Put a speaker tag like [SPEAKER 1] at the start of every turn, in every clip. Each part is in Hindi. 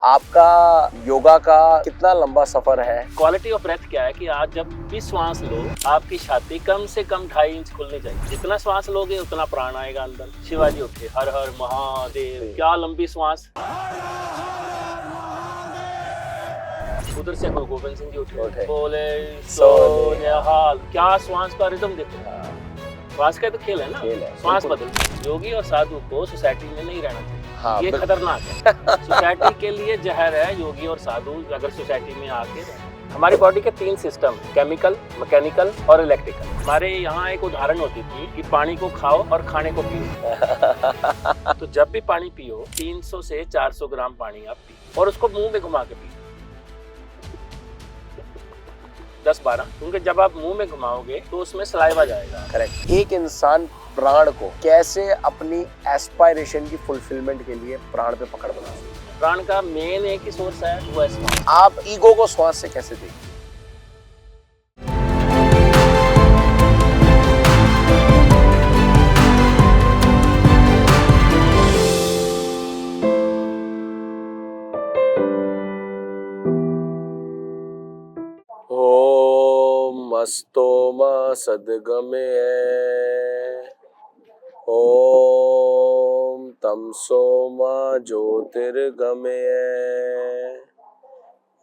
[SPEAKER 1] आपका योगा का कितना लंबा सफर है?
[SPEAKER 2] क्वालिटी ऑफ ब्रेथ क्या है कि आज जब भी श्वास लो आपकी छाती कम से कम 2.5 इंच खुलनी चाहिए। जितना श्वास लोगे उतना प्राण आएगा अंदर। शिवाजी उठे, हर हर महादेव, क्या लंबी श्वास। उधर से गुरु गोविंद सिंह जी उठे, बोले सो निहाल, क्या श्वास का रिदम देखो। श्वास का तो खेल है ना, श्वास बदल। योगी और साधु को सोसाइटी में नहीं रहना चाहिए। हाँ, ये खतरनाक है। सोसाइटी के लिए जहर है योगी और साधु अगर सोसाइटी में आके। हमारी बॉडी के 3 सिस्टम, केमिकल, मैकेनिकल और इलेक्ट्रिकल। हमारे यहाँ एक उदाहरण होती थी कि पानी को खाओ और खाने को पियो। तो जब भी पानी पियो 300 से 400 ग्राम पानी आप पियो और उसको मुंह में घुमा के पियो 10-12, क्योंकि जब आप मुंह में घुमाओगे तो उसमें सलाइवा जाएगा।
[SPEAKER 1] करेक्ट। एक इंसान प्राण को कैसे अपनी एस्पायरेशन की फुलफिलमेंट के लिए प्राण पे पकड़ बना सकते हैं?
[SPEAKER 2] प्राण का मेन एक ही सोर्स है, वो है श्वास।
[SPEAKER 1] आप ईगो को श्वास से कैसे देखते? ओम मस्तोमा सद्गमे ओम तमसोमा ज्योतिर्गमय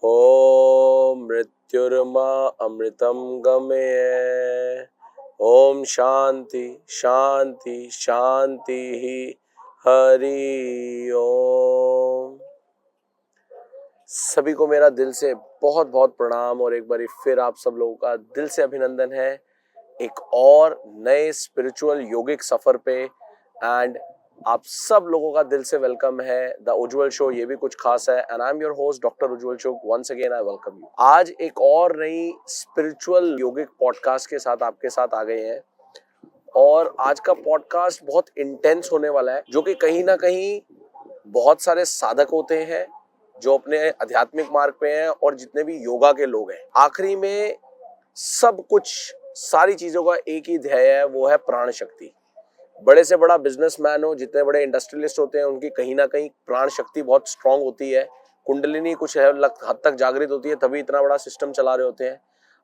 [SPEAKER 1] ओम मृत्युर्मा अमृतम गमय ओम शांति शांति शांति हरि ओम। सभी को मेरा दिल से बहुत बहुत प्रणाम और एक बार फिर आप सब लोगों का दिल से अभिनंदन है एक और नए स्पिरिचुअल योगिक सफर पे। एंड आप सब लोगों का दिल से वेलकम है द उज्जवल शो। ये भी कुछ खास है and I am your host doctor Ujjwal show. Once again I welcome you. आज एक और नई स्पिरिचुअल योगिक पॉडकास्ट के साथ आपके साथ आ गए हैं और आज का पॉडकास्ट बहुत इंटेंस होने वाला है, जो कि कहीं ना कहीं बहुत सारे साधक होते हैं जो अपने आध्यात्मिक मार्ग पे हैं और जितने भी योगा के लोग हैं, आखिरी में सब कुछ सारी चीजों का एक ही ध्येय है, वो है प्राण शक्ति। बड़े से बड़ा बिजनेसमैन हो, जितने बड़े इंडस्ट्रियलिस्ट होते हैं, उनकी कहीं ना कहीं प्राण शक्ति बहुत स्ट्रांग होती है। कुंडलिनी कुछ हद तक जागृत होती है, तभी इतना बड़ा सिस्टम चला रहे होते हैं।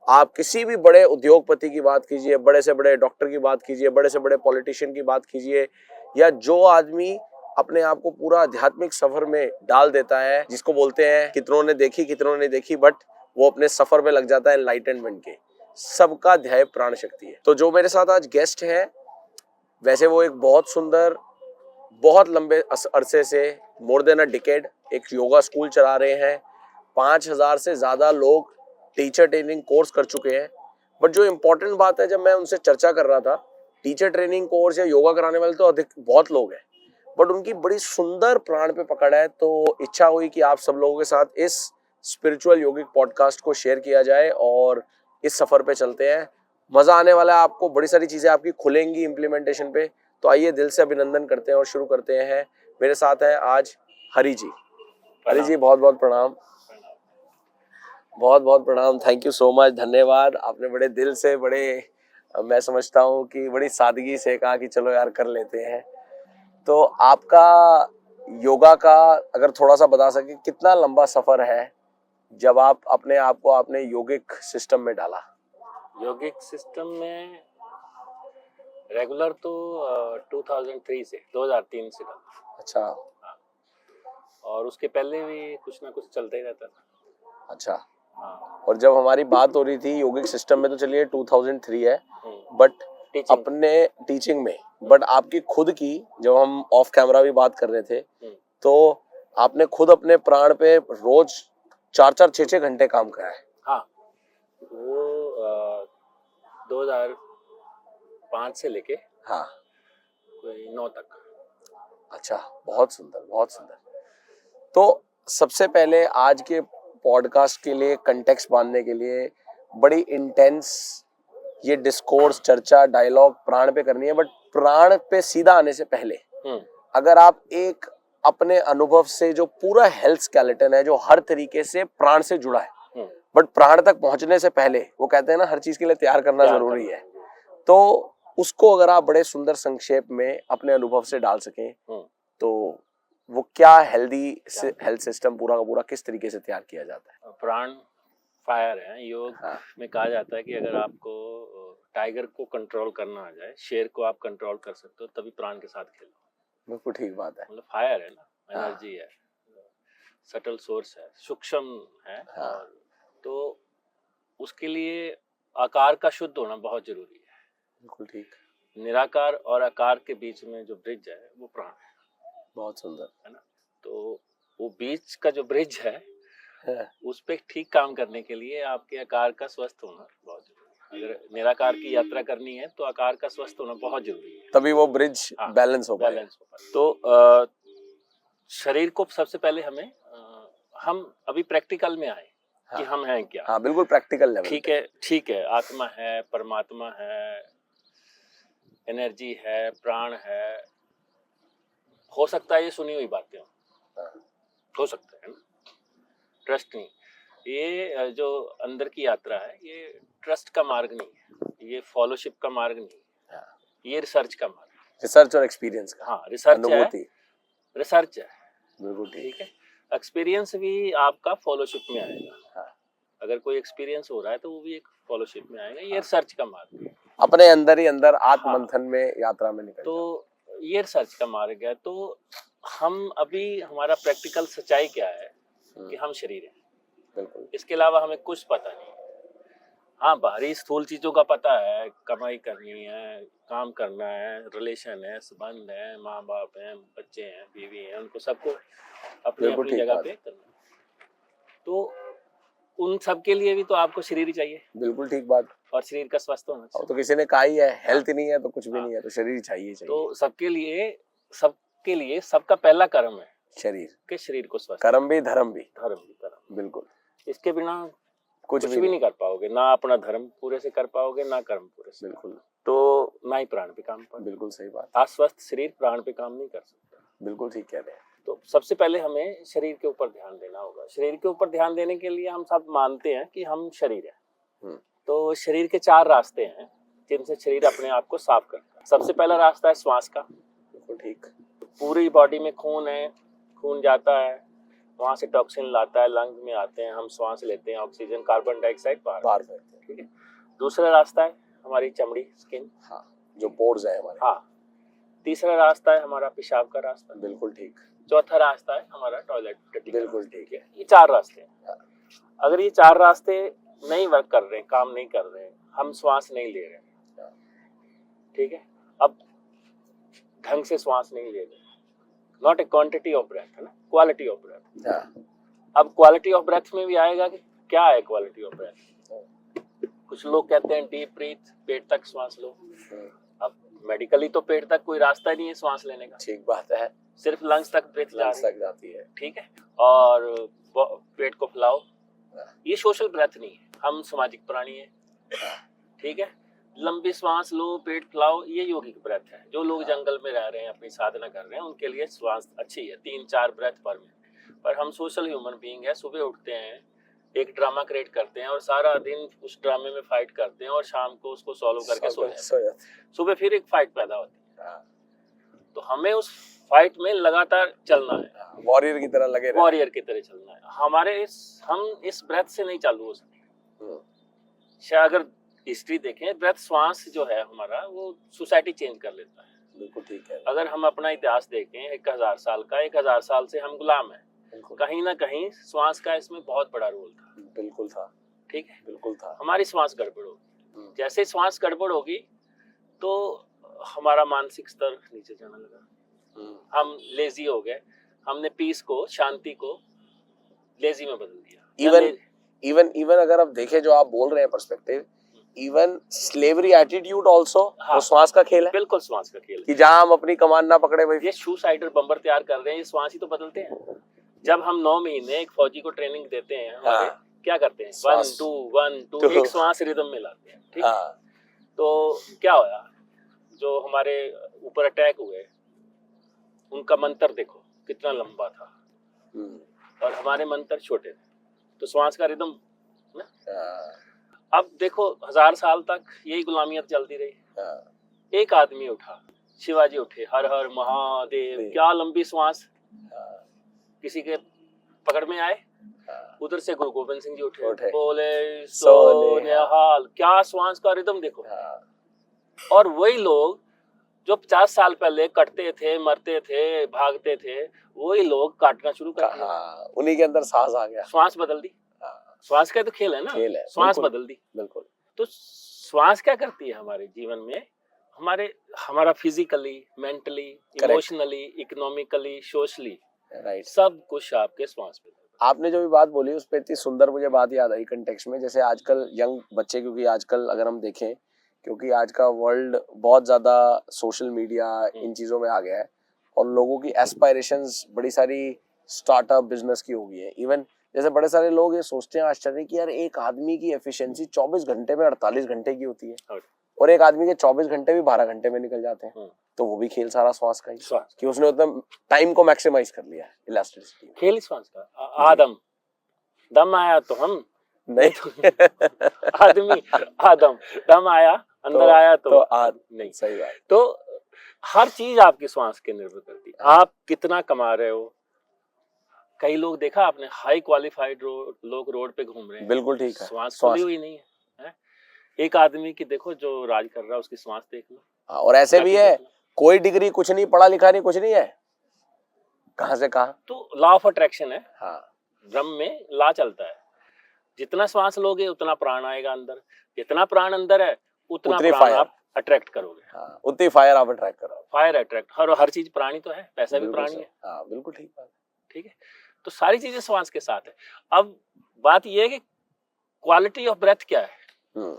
[SPEAKER 1] आप किसी भी बड़े उद्योगपति की बात कीजिए, बड़े से बड़े डॉक्टर की बात कीजिए, बड़े से बड़े पॉलिटिशियन की बात कीजिए, या जो आदमी अपने आप को पूरा आध्यात्मिक सफर में डाल देता है, जिसको बोलते हैं कितनों ने देखी कितनों ने देखी, बट वो अपने सफर में लग जाता है एनलाइटनमेंट के। सबका ध्येय प्राण शक्ति है। तो जो मेरे साथ आज गेस्ट है, वैसे वो एक बहुत सुंदर, बहुत लंबे अरसे से, मोर देन अ डिकेड, एक योगा स्कूल चला रहे हैं। 5000 से ज्यादा लोग टीचर ट्रेनिंग कोर्स कर चुके हैं। बट जो इम्पोर्टेंट बात है, जब मैं उनसे चर्चा कर रहा था, टीचर ट्रेनिंग कोर्स या योगा कराने वाले तो अधिक बहुत लोग हैं, बट उनकी बड़ी सुंदर प्राण पे पकड़ है। तो इच्छा हुई कि आप सब लोगों के साथ इस स्पिरिचुअल योगिक पॉडकास्ट को शेयर किया जाए और इस सफर पे चलते हैं। मजा आने वाला है आपको, बड़ी सारी चीजें आपकी खुलेंगी इम्प्लीमेंटेशन पे। तो आइए दिल से अभिनंदन करते हैं और शुरू करते हैं। मेरे साथ हैं आज हरि जी। हरि जी, बहुत बहुत प्रणाम। बहुत बहुत प्रणाम। थैंक यू सो मच, धन्यवाद। आपने बड़े दिल से, बड़े, मैं समझता हूँ कि बड़ी सादगी से कहा कि चलो यार कर लेते हैं। तो आपका योगा का अगर थोड़ा सा बता सके, कितना लंबा सफर है जब आप अपने आप को आपने योगिक सिस्टम में डाला?
[SPEAKER 2] योगिक सिस्टम में रेगुलर तो 2003 से 2003 से डाला।
[SPEAKER 1] अच्छा।
[SPEAKER 2] हाँ। और उसके पहले भी कुछ ना कुछ चलता ही रहता था।
[SPEAKER 1] अच्छा।
[SPEAKER 2] हाँ।
[SPEAKER 1] और जब हमारी बात हो रही थी योगिक सिस्टम में, तो चलिए 2003 है, बट अपने टीचिंग में, बट आपकी खुद की, जब हम ऑफ कैमरा भी बात कर रहे थे, तो आपने खुद अपने प्राण पे रोज 4-4, 6-6 घंटे काम करा है।
[SPEAKER 2] हाँ, वो 2005 से लेके
[SPEAKER 1] हाँ
[SPEAKER 2] कोई 9 तक।
[SPEAKER 1] अच्छा, बहुत सुंदर, बहुत सुंदर। तो सबसे पहले आज के पॉडकास्ट के लिए कंटेक्स्ट बांधने के लिए बड़ी इंटेंस ये डिस्कोर्स, चर्चा, डायलॉग प्राण पे करनी है, बट प्राण पे सीधा आने से पहले अगर आप एक अपने अनुभव से, जो पूरा हेल्थ स्केलेटन है, जो हर तरीके से प्राण से जुड़ा है, बट प्राण तक पहुंचने से पहले, वो कहते हैं ना हर चीज के लिए तैयार करना जरूरी है, तो उसको अगर आप बड़े सुंदर संक्षेप में अपने अनुभव से डाल सकें तो वो क्या हेल्थ सिस्टम पूरा का पूरा किस तरीके से तैयार किया जाता है?
[SPEAKER 2] प्राण फायर है। योग
[SPEAKER 1] हाँ,
[SPEAKER 2] में कहा जाता है कि अगर आपको टाइगर को कंट्रोल करना आ जाए, शेर को आप कंट्रोल कर सकते हो, तभी प्राण के साथ खेलो।
[SPEAKER 1] बिल्कुल ठीक बात है।
[SPEAKER 2] मतलब फायर है ना,
[SPEAKER 1] हाँ।
[SPEAKER 2] एनर्जी है, सटल सोर्स है, सूक्ष्म है।
[SPEAKER 1] हाँ।
[SPEAKER 2] और तो उसके लिए आकार का शुद्ध होना बहुत जरूरी है।
[SPEAKER 1] बिल्कुल ठीक।
[SPEAKER 2] निराकार और आकार के बीच में जो ब्रिज है वो प्राण है।
[SPEAKER 1] बहुत सुंदर।
[SPEAKER 2] है ना? तो वो बीच का जो ब्रिज है,
[SPEAKER 1] हाँ,
[SPEAKER 2] उस पे ठीक काम करने के लिए आपके आकार का स्वस्थ होना बहुत जरूरी है। अगर निराकार की यात्रा करनी है तो आकार का स्वस्थ होना बहुत जरूरी है,
[SPEAKER 1] तभी वो ब्रिज
[SPEAKER 2] हाँ,
[SPEAKER 1] बैलेंस हो पाएगा।
[SPEAKER 2] बैलेंस हो पाए। तो शरीर को सबसे पहले हमें हम अभी प्रैक्टिकल में आए कि
[SPEAKER 1] हाँ,
[SPEAKER 2] हम हैं क्या।
[SPEAKER 1] हाँ, बिल्कुल प्रैक्टिकल लेवल
[SPEAKER 2] ठीक
[SPEAKER 1] पे।
[SPEAKER 2] है, ठीक है, आत्मा है, परमात्मा है, एनर्जी है, प्राण है। हो सकता है ये सुनी हुई बातें हो सकता है ना, ट्रस्ट नहीं। ये जो अंदर की यात्रा है, ये ट्रस्ट का मार्ग नहीं है, ये फॉलोशिप का मार्ग नहीं है,
[SPEAKER 1] हाँ,
[SPEAKER 2] ये रिसर्च का मार्ग है।
[SPEAKER 1] रिसर्च और एक्सपीरियंस का,
[SPEAKER 2] हाँ, रिसर्च है,
[SPEAKER 1] अनुभूति।
[SPEAKER 2] रिसर्च है,
[SPEAKER 1] बिल्कुल ठीक।
[SPEAKER 2] ठीक है। एक्सपीरियंस भी आपका फॉलोशिप में आएगा।
[SPEAKER 1] हाँ,
[SPEAKER 2] अगर कोई एक्सपीरियंस हो रहा है तो वो भी एक फॉलोशिप में आएगा। ये
[SPEAKER 1] हाँ,
[SPEAKER 2] रिसर्च का मार्ग है।
[SPEAKER 1] अपने अंदर ही अंदर
[SPEAKER 2] हाँ,
[SPEAKER 1] आत्ममंथन में यात्रा में निकल जाओ।
[SPEAKER 2] तो ये रिसर्च का मार्ग है। तो हम अभी हमारा प्रैक्टिकल सच्चाई क्या है कि हम शरीर हैं,
[SPEAKER 1] बिल्कुल।
[SPEAKER 2] इसके अलावा हमें कुछ पता नहीं है। हाँ, बाहरी स्थूल चीजों का पता है, कमाई करनी है, काम करना है, रिलेशन है, संबंध है, माँ बाप हैं, बच्चे हैं, बीवी हैं, उनको सबको अपनी
[SPEAKER 1] बिल्कुल
[SPEAKER 2] अपनी
[SPEAKER 1] ठीक
[SPEAKER 2] जगह
[SPEAKER 1] बात
[SPEAKER 2] पे
[SPEAKER 1] है।
[SPEAKER 2] करना है। तो उन सब के लिए भी तो आपको शरीर ही चाहिए,
[SPEAKER 1] बिल्कुल ठीक बात।
[SPEAKER 2] और शरीर का स्वस्थ होना
[SPEAKER 1] और
[SPEAKER 2] चाहिए।
[SPEAKER 1] तो किसी ने कहा ही है, हेल्थ
[SPEAKER 2] हाँ,
[SPEAKER 1] नहीं है तो कुछ भी
[SPEAKER 2] हाँ,
[SPEAKER 1] नहीं है, तो शरीर चाहिए चाहिए।
[SPEAKER 2] तो सबके लिए सबका पहला कर्म है
[SPEAKER 1] शरीर
[SPEAKER 2] कि शरीर को स्वस्थ,
[SPEAKER 1] कर्म भी धर्म भी।
[SPEAKER 2] धर्म।
[SPEAKER 1] बिल्कुल।
[SPEAKER 2] इसके बिना
[SPEAKER 1] कुछ
[SPEAKER 2] कुछ भी नहीं कर पाओगे, ना अपना धर्म पूरे से कर पाओगे, ना कर्म पूरे से।
[SPEAKER 1] बिल्कुल।
[SPEAKER 2] तो ना ही प्राण पे काम पाओगे।
[SPEAKER 1] बिल्कुल सही बात।
[SPEAKER 2] अस्वस्थ शरीर प्राण पे काम नहीं कर सकता।
[SPEAKER 1] बिल्कुल ठीक कह रहे हैं।
[SPEAKER 2] तो सबसे पहले हमें शरीर के ऊपर ध्यान देना होगा। शरीर के ऊपर ध्यान देने के लिए हम सब मानते हैं कि हम शरीर है। तो शरीर के 4 रास्ते हैं जिनसे शरीर अपने आप को साफ करता है। सबसे पहला रास्ता है श्वास का।
[SPEAKER 1] बिल्कुल ठीक।
[SPEAKER 2] पूरी बॉडी में खून है, खून जाता है, वहां से टॉक्सिन लाता है, लंग में आते हैं, हम श्वास लेते हैं, ऑक्सीजन, कार्बन डाइऑक्साइड बाहर फेंकते हैं। ठीक है। दूसरा रास्ता है हमारी चमड़ी, स्किन।
[SPEAKER 1] हाँ, जो पोर्स है हमारे।
[SPEAKER 2] हाँ। तीसरा रास्ता है हमारा पेशाब का रास्ता।
[SPEAKER 1] बिल्कुल ठीक।
[SPEAKER 2] चौथा रास्ता है हमारा टॉयलेट टट्टी।
[SPEAKER 1] बिल्कुल ठीक है।
[SPEAKER 2] ये 4 रास्ते हैं। अगर ये 4 रास्ते नहीं वर्क कर रहे, काम नहीं कर रहे, हम श्वास नहीं ले रहे, ठीक है, अब ढंग से श्वास नहीं ले रहे, not a quantity of breath, है ना, क्वालिटी ऑफ ब्रेथ। अब क्वालिटी ऑफ ब्रेथ में भी आएगा कि क्या है क्वालिटी ऑफ ब्रेथ। कुछ लोग कहते हैं डीप ब्रीथ, पेट तक श्वास लो। अब मेडिकली तो पेट तक कोई रास्ता ही नहीं है श्वास लेने का।
[SPEAKER 1] ठीक बात है।
[SPEAKER 2] सिर्फ लंग्स तक ब्रेथ
[SPEAKER 1] जाती है।
[SPEAKER 2] ठीक है। और पेट को फैलाओ। ये सोशल ब्रेथ नहीं है, हम सामाजिक प्राणी हैं। ठीक है। लंबी श्वास लो, पेट फैलाओ, ये योगिक ब्रेथ है। जो लोग जंगल में रह रहे हैं, अपनी साधना कर रहे हैं, उनके लिए श्वास अच्छी है, 3-4 ब्रेथ पर मिनट। पर हम सोशल ह्यूमन बीइंग है, सुबह उठते हैं, एक ड्रामा क्रिएट करते हैं और सारा दिन उस ड्रामे में फाइट करते हैं और शाम को उसको सॉल्व करके सो जाते हैं। सुबह फिर एक फाइट पैदा होती है। तो हमें उस फाइट में लगातार चलना है,
[SPEAKER 1] वॉरियर की तरह लगे,
[SPEAKER 2] वॉरियर की तरह चलना है। हम इस ब्रेथ से नहीं चालू हो सकते। शायद अगर हिस्ट्री देखें, ब्रेथ श्वास जो है हमारा, वो सोसाइटी चेंज कर लेता है।
[SPEAKER 1] बिल्कुल ठीक है।
[SPEAKER 2] अगर हम अपना इतिहास देखें 1000 साल का, 1000 साल से हम गुलाम हैं। कहीं ना कहीं श्वास का इसमें बहुत बड़ा रोल था।
[SPEAKER 1] बिल्कुल था। ठीक है, बिल्कुल था।
[SPEAKER 2] हमारी श्वास गड़बड़ होगी, जैसे श्वास गड़बड़ होगी तो हमारा मानसिक स्तर नीचे जाने लगा, हम लेजी हो गए, हमने पीस को, शांति को लेजी में बदल दिया।
[SPEAKER 1] इवन अगर आप देखें जो आप बोल रहे हैं perspective, even slavery attitude also वो श्वास का खेल है।
[SPEAKER 2] बिल्कुल श्वास का खेल है
[SPEAKER 1] कि जहां हम अपनी कमान ना पकड़े भाई।
[SPEAKER 2] ये सुसाइडर बम्बर तैयार कर रहे हैं, ये श्वास ही तो बदलते हैं। जब हम 9 महीने एक फौजी को ट्रेनिंग देते हैं, हमारे क्या करते हैं, 1 2 1 2 एक श्वास रिदम में लाते हैं। ठीक है। तो क्या होया, जो हमारे ऊपर अटैक हुए उनका मंत्र देखो कितना लंबा था और हमारे मंत्र छोटे थे। तो श्वास का रिदम ना, अब देखो 1000 साल तक यही गुलामियत चलती रही। एक आदमी उठा, शिवाजी उठे, हर हर महादेव, क्या लंबी श्वास, किसी के पकड़ में आए,
[SPEAKER 1] हाँ,
[SPEAKER 2] उधर से गुरु गोविंद सिंह जी
[SPEAKER 1] उठे।
[SPEAKER 2] उठे, बोले
[SPEAKER 1] सो
[SPEAKER 2] सो
[SPEAKER 1] निहाल।
[SPEAKER 2] निहाल। क्या श्वास का रिदम देखो।
[SPEAKER 1] हाँ,
[SPEAKER 2] और वही लोग जो 50 साल पहले कटते थे, मरते थे, भागते थे, वही लोग काटना शुरू कर दिया।
[SPEAKER 1] हाँ, उन्हीं के अंदर सांस आ गया।
[SPEAKER 2] श्वास बदल दी।
[SPEAKER 1] हाँ,
[SPEAKER 2] श्वास का तो खेल है ना,
[SPEAKER 1] खेल है,
[SPEAKER 2] श्वास
[SPEAKER 1] बिल्कुल।
[SPEAKER 2] बदल दी।
[SPEAKER 1] बिल्कुल।
[SPEAKER 2] तो श्वास क्या करती है हमारे जीवन में, हमारा physically, mentally,
[SPEAKER 1] Correct.
[SPEAKER 2] Emotionally, economically, socially,
[SPEAKER 1] right.
[SPEAKER 2] सब कुछ आपके श्वास पे।
[SPEAKER 1] आपने जो भी बात बोली उस पे इतनी सुंदर मुझे बात याद आई कंटेक्स्ट में, जैसे आजकल यंग बच्चे, क्योंकि आजकल अगर हम देखें, क्योंकि आज का वर्ल्ड बहुत ज्यादा सोशल मीडिया इन चीजों में आ गया है और लोगों की एस्पायरेशंस बड़ी सारी स्टार्टअप बिजनेस की हो गई है। इवन जैसे बड़े सारे लोग ये सोचते हैं आश्चर्य कि यार एक आदमी की एफिशिएंसी 24 घंटे में 48 घंटे की होती है और एक आदमी के 24 घंटे भी 12 घंटे में निकल जाते हैं। तो वो भी खेल सारा श्वास का ही,
[SPEAKER 2] श्वास
[SPEAKER 1] कि उसने उतना टाइम को मैक्सिमाइज कर लिया है, इलास्टिसिटी।
[SPEAKER 2] खेल श्वास का। आदम, दम आया तो हम
[SPEAKER 1] नहीं
[SPEAKER 2] आदमी, आदम, दम आया, अंदर आया तो नहीं।
[SPEAKER 1] सही बात।
[SPEAKER 2] तो हर चीज आपकी श्वास के निर्भर करती है। आप कितना कमा रहे हो। कई लोग देखा आपने, हाई क्वालिफाइड लोग रोड पे घूम रहे हैं,
[SPEAKER 1] बिल्कुल ठीक है,
[SPEAKER 2] श्वास खुली हुई नहीं है। एक आदमी की देखो जो राज कर रहा है, उसकी श्वास देख लो।
[SPEAKER 1] और ऐसे भी है, कोई डिग्री कुछ नहीं, पढ़ा लिखा नहीं, कुछ नहीं है, कहां से कहां। तो
[SPEAKER 2] लॉ ऑफ अट्रैक्शन है।
[SPEAKER 1] हाँ,
[SPEAKER 2] ब्रह्म में लॉ चलता है, जितना श्वास लोगे उतना प्राण आएगा अंदर, जितना प्राण अंदर है उतना प्राण आप अट्रैक्ट करोगे।
[SPEAKER 1] हाँ, उतनी फायर आप अट्रैक्ट करोगे।
[SPEAKER 2] फायर अट्रैक्ट, हर चीज प्राणी तो है, पैसा भी प्राणी है।
[SPEAKER 1] हाँ, बिल्कुल ठीक बात।
[SPEAKER 2] ठीक है, तो सारी चीजें श्वास के साथ है। अब बात यह है कि क्वालिटी ऑफ ब्रेथ क्या है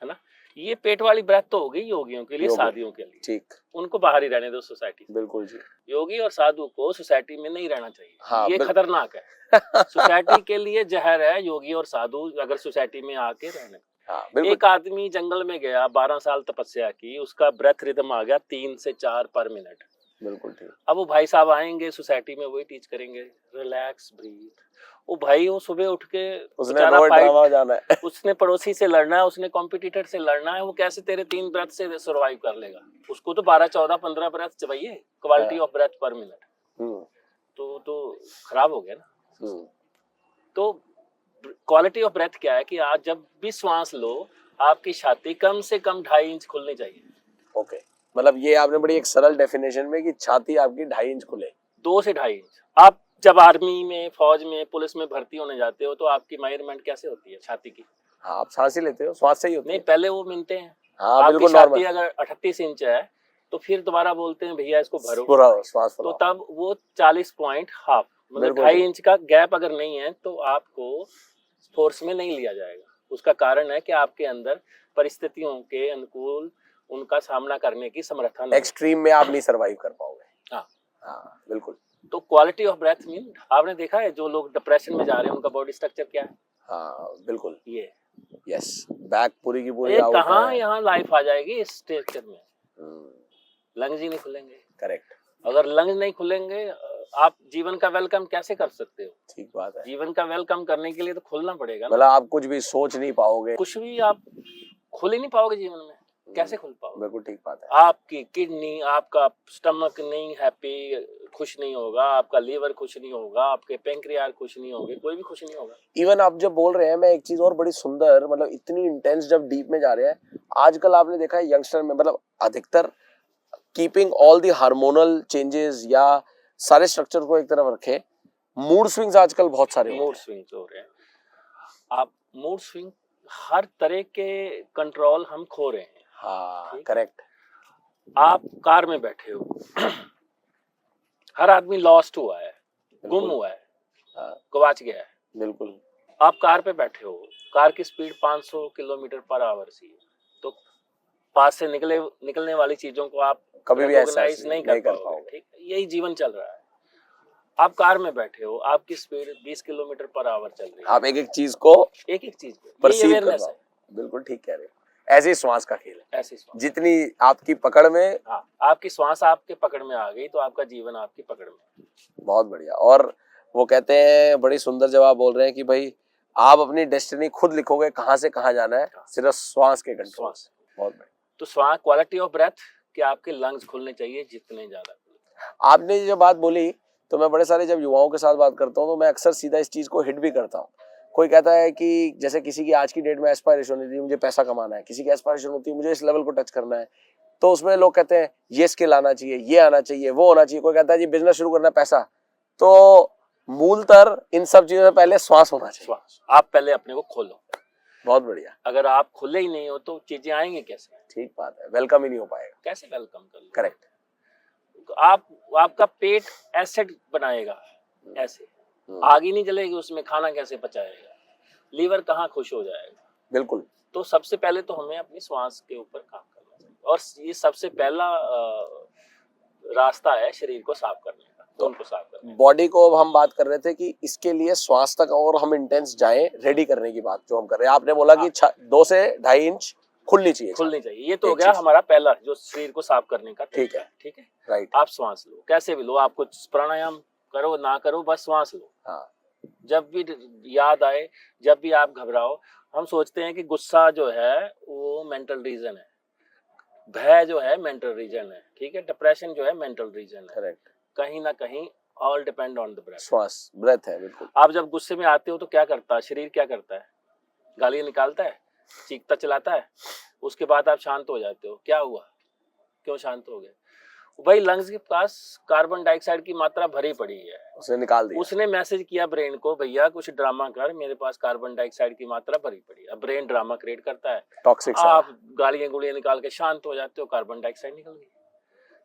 [SPEAKER 2] ना। ये पेट वाली ब्रेथ तो हो गई योगियों के लिए, साधुओं के लिए, ठीक, उनको बाहर ही रहने दो सोसाइटी।
[SPEAKER 1] बिल्कुल जी।
[SPEAKER 2] योगी और साधु को सोसाइटी में नहीं रहना चाहिए।
[SPEAKER 1] हाँ,
[SPEAKER 2] ये खतरनाक है। सोसाइटी के लिए जहर है योगी और साधु अगर सोसाइटी में आके रहने। हाँ, एक आदमी जंगल में गया, 12 साल तपस्या की, उसका ब्रेथ रिदम आ गया 3 से 4 पर मिनट।
[SPEAKER 1] बिल्कुल ठीक।
[SPEAKER 2] अब वो भाई साहब आएंगे सोसाइटी में, वही टीच करेंगे, रिलैक्स ब्रीथ। वो भाई वो सुबह उठ के
[SPEAKER 1] उसने जाना है,
[SPEAKER 2] उसने पड़ोसी से लड़ना है, उसने कॉम्पिटिटर से लड़ना है, वो कैसे तेरे 3 ब्रेथ से सर्वाइव कर लेगा। उसको तो 12, 14, 15 ब्रेथ चाहिए, quality of breath per minute. तो खराब हो गया ना। तो क्वालिटी ऑफ ब्रेथ क्या है कि आप जब भी श्वास लो, आपकी छाती कम से कम 2.5 इंच खुलनी चाहिए।
[SPEAKER 1] ओके, मतलब ये आपने बड़ी एक सरल डेफिनेशन में कि छाती आपकी 2.5 इंच खुले।
[SPEAKER 2] 2 से 2.5 इंच। आप जब आर्मी में, फौज में, पुलिस में भर्ती होने जाते हो तो आपकी मेजरमेंट कैसे होती है छाती की?
[SPEAKER 1] हाँ, आप सांस ही लेते हो, श्वास से ही होती है।
[SPEAKER 2] नहीं, पहले वो मिलते हैं।
[SPEAKER 1] हाँ,
[SPEAKER 2] आपकी छाती अगर 38 इंच है तो फिर दोबारा बोलते हैं भैया इसको भरो,
[SPEAKER 1] पूरा श्वास।
[SPEAKER 2] तो तब वो 40.5 मतलब 2.5 इंच का गैप अगर नहीं है तो आपको फोर्स में नहीं लिया जाएगा। उसका कारण है कि आपके अंदर परिस्थितियों के अनुकूल उनका सामना करने की समर्था नहीं। एक्सट्रीम में आप नहीं सर्वाइव कर पाओगे। हाँ, बिल्कुल। तो क्वालिटी ऑफ ब्रेथ मीन, आपने देखा है जो लोग डिप्रेशन में जा रहे हैं उनका बॉडी स्ट्रक्चर क्या है? हाँ, बिल्कुल ये, यस, बैक पूरी की पूरी कहाँ यहाँ लाइफ आ जाएगी इस स्ट्रक्चर में। लंग्स ही नहीं खुलेंगे। करेक्ट। अगर लंग्स नहीं खुलेंगे, आप जीवन का वेलकम कैसे कर सकते हो? ठीक बात है। जीवन का वेलकम करने के लिए तो खुलना पड़ेगा। मतलब आप कुछ भी सोच नहीं पाओगे, कुछ भी आप खुल ही नहीं पाओगे जीवन में, कैसे खुल पाओगे? बिल्कुल ठीक बात है। आपकी किडनी, आपका स्टमक नहीं हैप्पी, खुश नहीं होगा, आपका लीवर खुश नहीं होगा, आपके पैंक्रियास खुश नहीं होंगे, कोई भी खुश नहीं होगा। इवन आप जब बोल रहे हैं, मैं एक चीज और बड़ी सुंदर, मतलब इतनी इंटेंस जब डीप में जा रहे हैं, आजकल आपने देखा है यंगस्टर में, मतलब अधिकतर keeping all the hormonal changes या सारे स्ट्रक्चर को एक तरफ रखे, मूड स्विंग्स आजकल बहुत सारे मूड स्विंग्स हो रहे हैं। आप मूड स्विंग, हर तरह के कंट्रोल हम खो रहे हैं। हाँ, करेक्ट। आप कार में बैठे हो, हर आदमी लॉस्ट हुआ है, गुम हुआ है, गवाच गया है। बिल्कुल। आप कार पे बैठे हो, कार की स्पीड 500 किलोमीटर पर आवर सी है, तो पास से निकलने वाली चीजों को आप कभी भी एहसास नहीं कर पाओगे। ठीक, यही जीवन चल रहा है। आप कार में बैठे हो, आपकी स्पीड 20 किलोमीटर पर आवर चल रही है, आप एक एक चीज को परसीव कर रहे हो। बिल्कुल ठीक कह रहे हो। ऐसे श्वास का खेल है, ऐसे श्वास जितनी आपकी पकड़ में, हाँ, आपकी श्वास आपके पकड़ में आ गई तो आपका जीवन आपकी पकड़ में। बहुत बढ़िया। और वो कहते हैं, बड़ी सुंदर जवाब बोल रहे हैं कि भाई आप अपनी डेस्टिनी खुद लिखोगे, कहाँ से कहाँ जाना है, सिर्फ श्वास के कंट्रोल से। बहुत बढ़िया। तो श्वास, क्वालिटी ऑफ ब्रेथ कि आपके लंग्स खुलने चाहिए जितने ज्यादा। आपने जो बात बोली
[SPEAKER 1] तो मैं बड़े सारे जब युवाओं के साथ बात करता हूँ तो मैं अक्सर सीधा इस चीज को हिट भी करता हूँ। कोई कहता है कि जैसे किसी की आज की डेट में एस्पायरेशन होती है मुझे पैसा कमाना है, किसी की एस्पायरेशन होती है मुझे इस लेवल को टच करना है, तो उसमें लोग कहते हैं ये स्किल आना चाहिए, ये आना चाहिए, वो होना चाहिए। कोई कहता है जी बिजनेस शुरू करना है, पैसा। तो मूलतर इन सब चीजों से पहले श्वास होना चाहिए।
[SPEAKER 2] श्वास, आप पहले अपने को खोलो।
[SPEAKER 1] बहुत बढ़िया।
[SPEAKER 2] अगर आप खुले ही नहीं हो तो चीजें आएंगे कैसे?
[SPEAKER 1] ठीक बात है, वेलकम ही नहीं हो पाएगा।
[SPEAKER 2] कैसे वेलकम कर लो?
[SPEAKER 1] करेक्ट।
[SPEAKER 2] आपका पेट एसिड बनाएगा, ऐसे आग ही नहीं जलेगी, उसमें खाना कैसे पचाएगा? लीवर कहाँ खुश हो जाएगा?
[SPEAKER 1] बिल्कुल।
[SPEAKER 2] तो सबसे पहले तो हमें अपनी श्वास के ऊपर काम करना चाहिए, और ये सबसे पहला रास्ता है शरीर को साफ करने का, तो उनको साफ करने।
[SPEAKER 1] बॉडी को अब हम बात कर रहे थे कि इसके लिए श्वास तक और हम इंटेंस जाएं, रेडी करने की बात जो हम कर रहे हैं। आपने बोला कि 2 से 2.5 इंच खुलनी चाहिए।
[SPEAKER 2] ये तो हो गया हमारा पहला जो शरीर को साफ करने का।
[SPEAKER 1] ठीक है,
[SPEAKER 2] ठीक है,
[SPEAKER 1] राइट।
[SPEAKER 2] आप श्वास लो, कैसे भी लो, आप कुछ प्राणायाम करो ना करो, बस श्वास लो।
[SPEAKER 1] हाँ।
[SPEAKER 2] जब भी याद आए, जब भी आप घबराओ, हम सोचते हैं कि गुस्सा जो है वो मेंटल रीजन है, भय जो है मेंटल रीजन है, ठीक है, डिप्रेशन जो है मेंटल रीजन है।
[SPEAKER 1] करेक्ट।
[SPEAKER 2] कहीं ना कहीं all depend on the breath.
[SPEAKER 1] श्वास, ब्रेथ है, बिल्कुल।
[SPEAKER 2] आप जब गुस्से में आते हो तो क्या करता है शरीर? क्या करता है? गालियां निकालता है, चीखता चलाता है, उसके बाद आप शांत हो जाते हो। क्या हुआ? क्यों शांत हो गए? भाई लंग्स के पास कार्बन डाइऑक्साइड की मात्रा भरी पड़ी है,
[SPEAKER 1] उसने निकाल दिया।
[SPEAKER 2] उसने मैसेज किया ब्रेन को, भैया कुछ ड्रामा कर, मेरे पास कार्बन डाइऑक्साइड की मात्रा भरी पड़ी है। अब ब्रेन ड्रामा क्रिएट करता है,
[SPEAKER 1] टॉक्सिक।
[SPEAKER 2] आप गालियां गुलियां निकाल के शांत हो जाते हो, कार्बन डाइऑक्साइड निकल गई।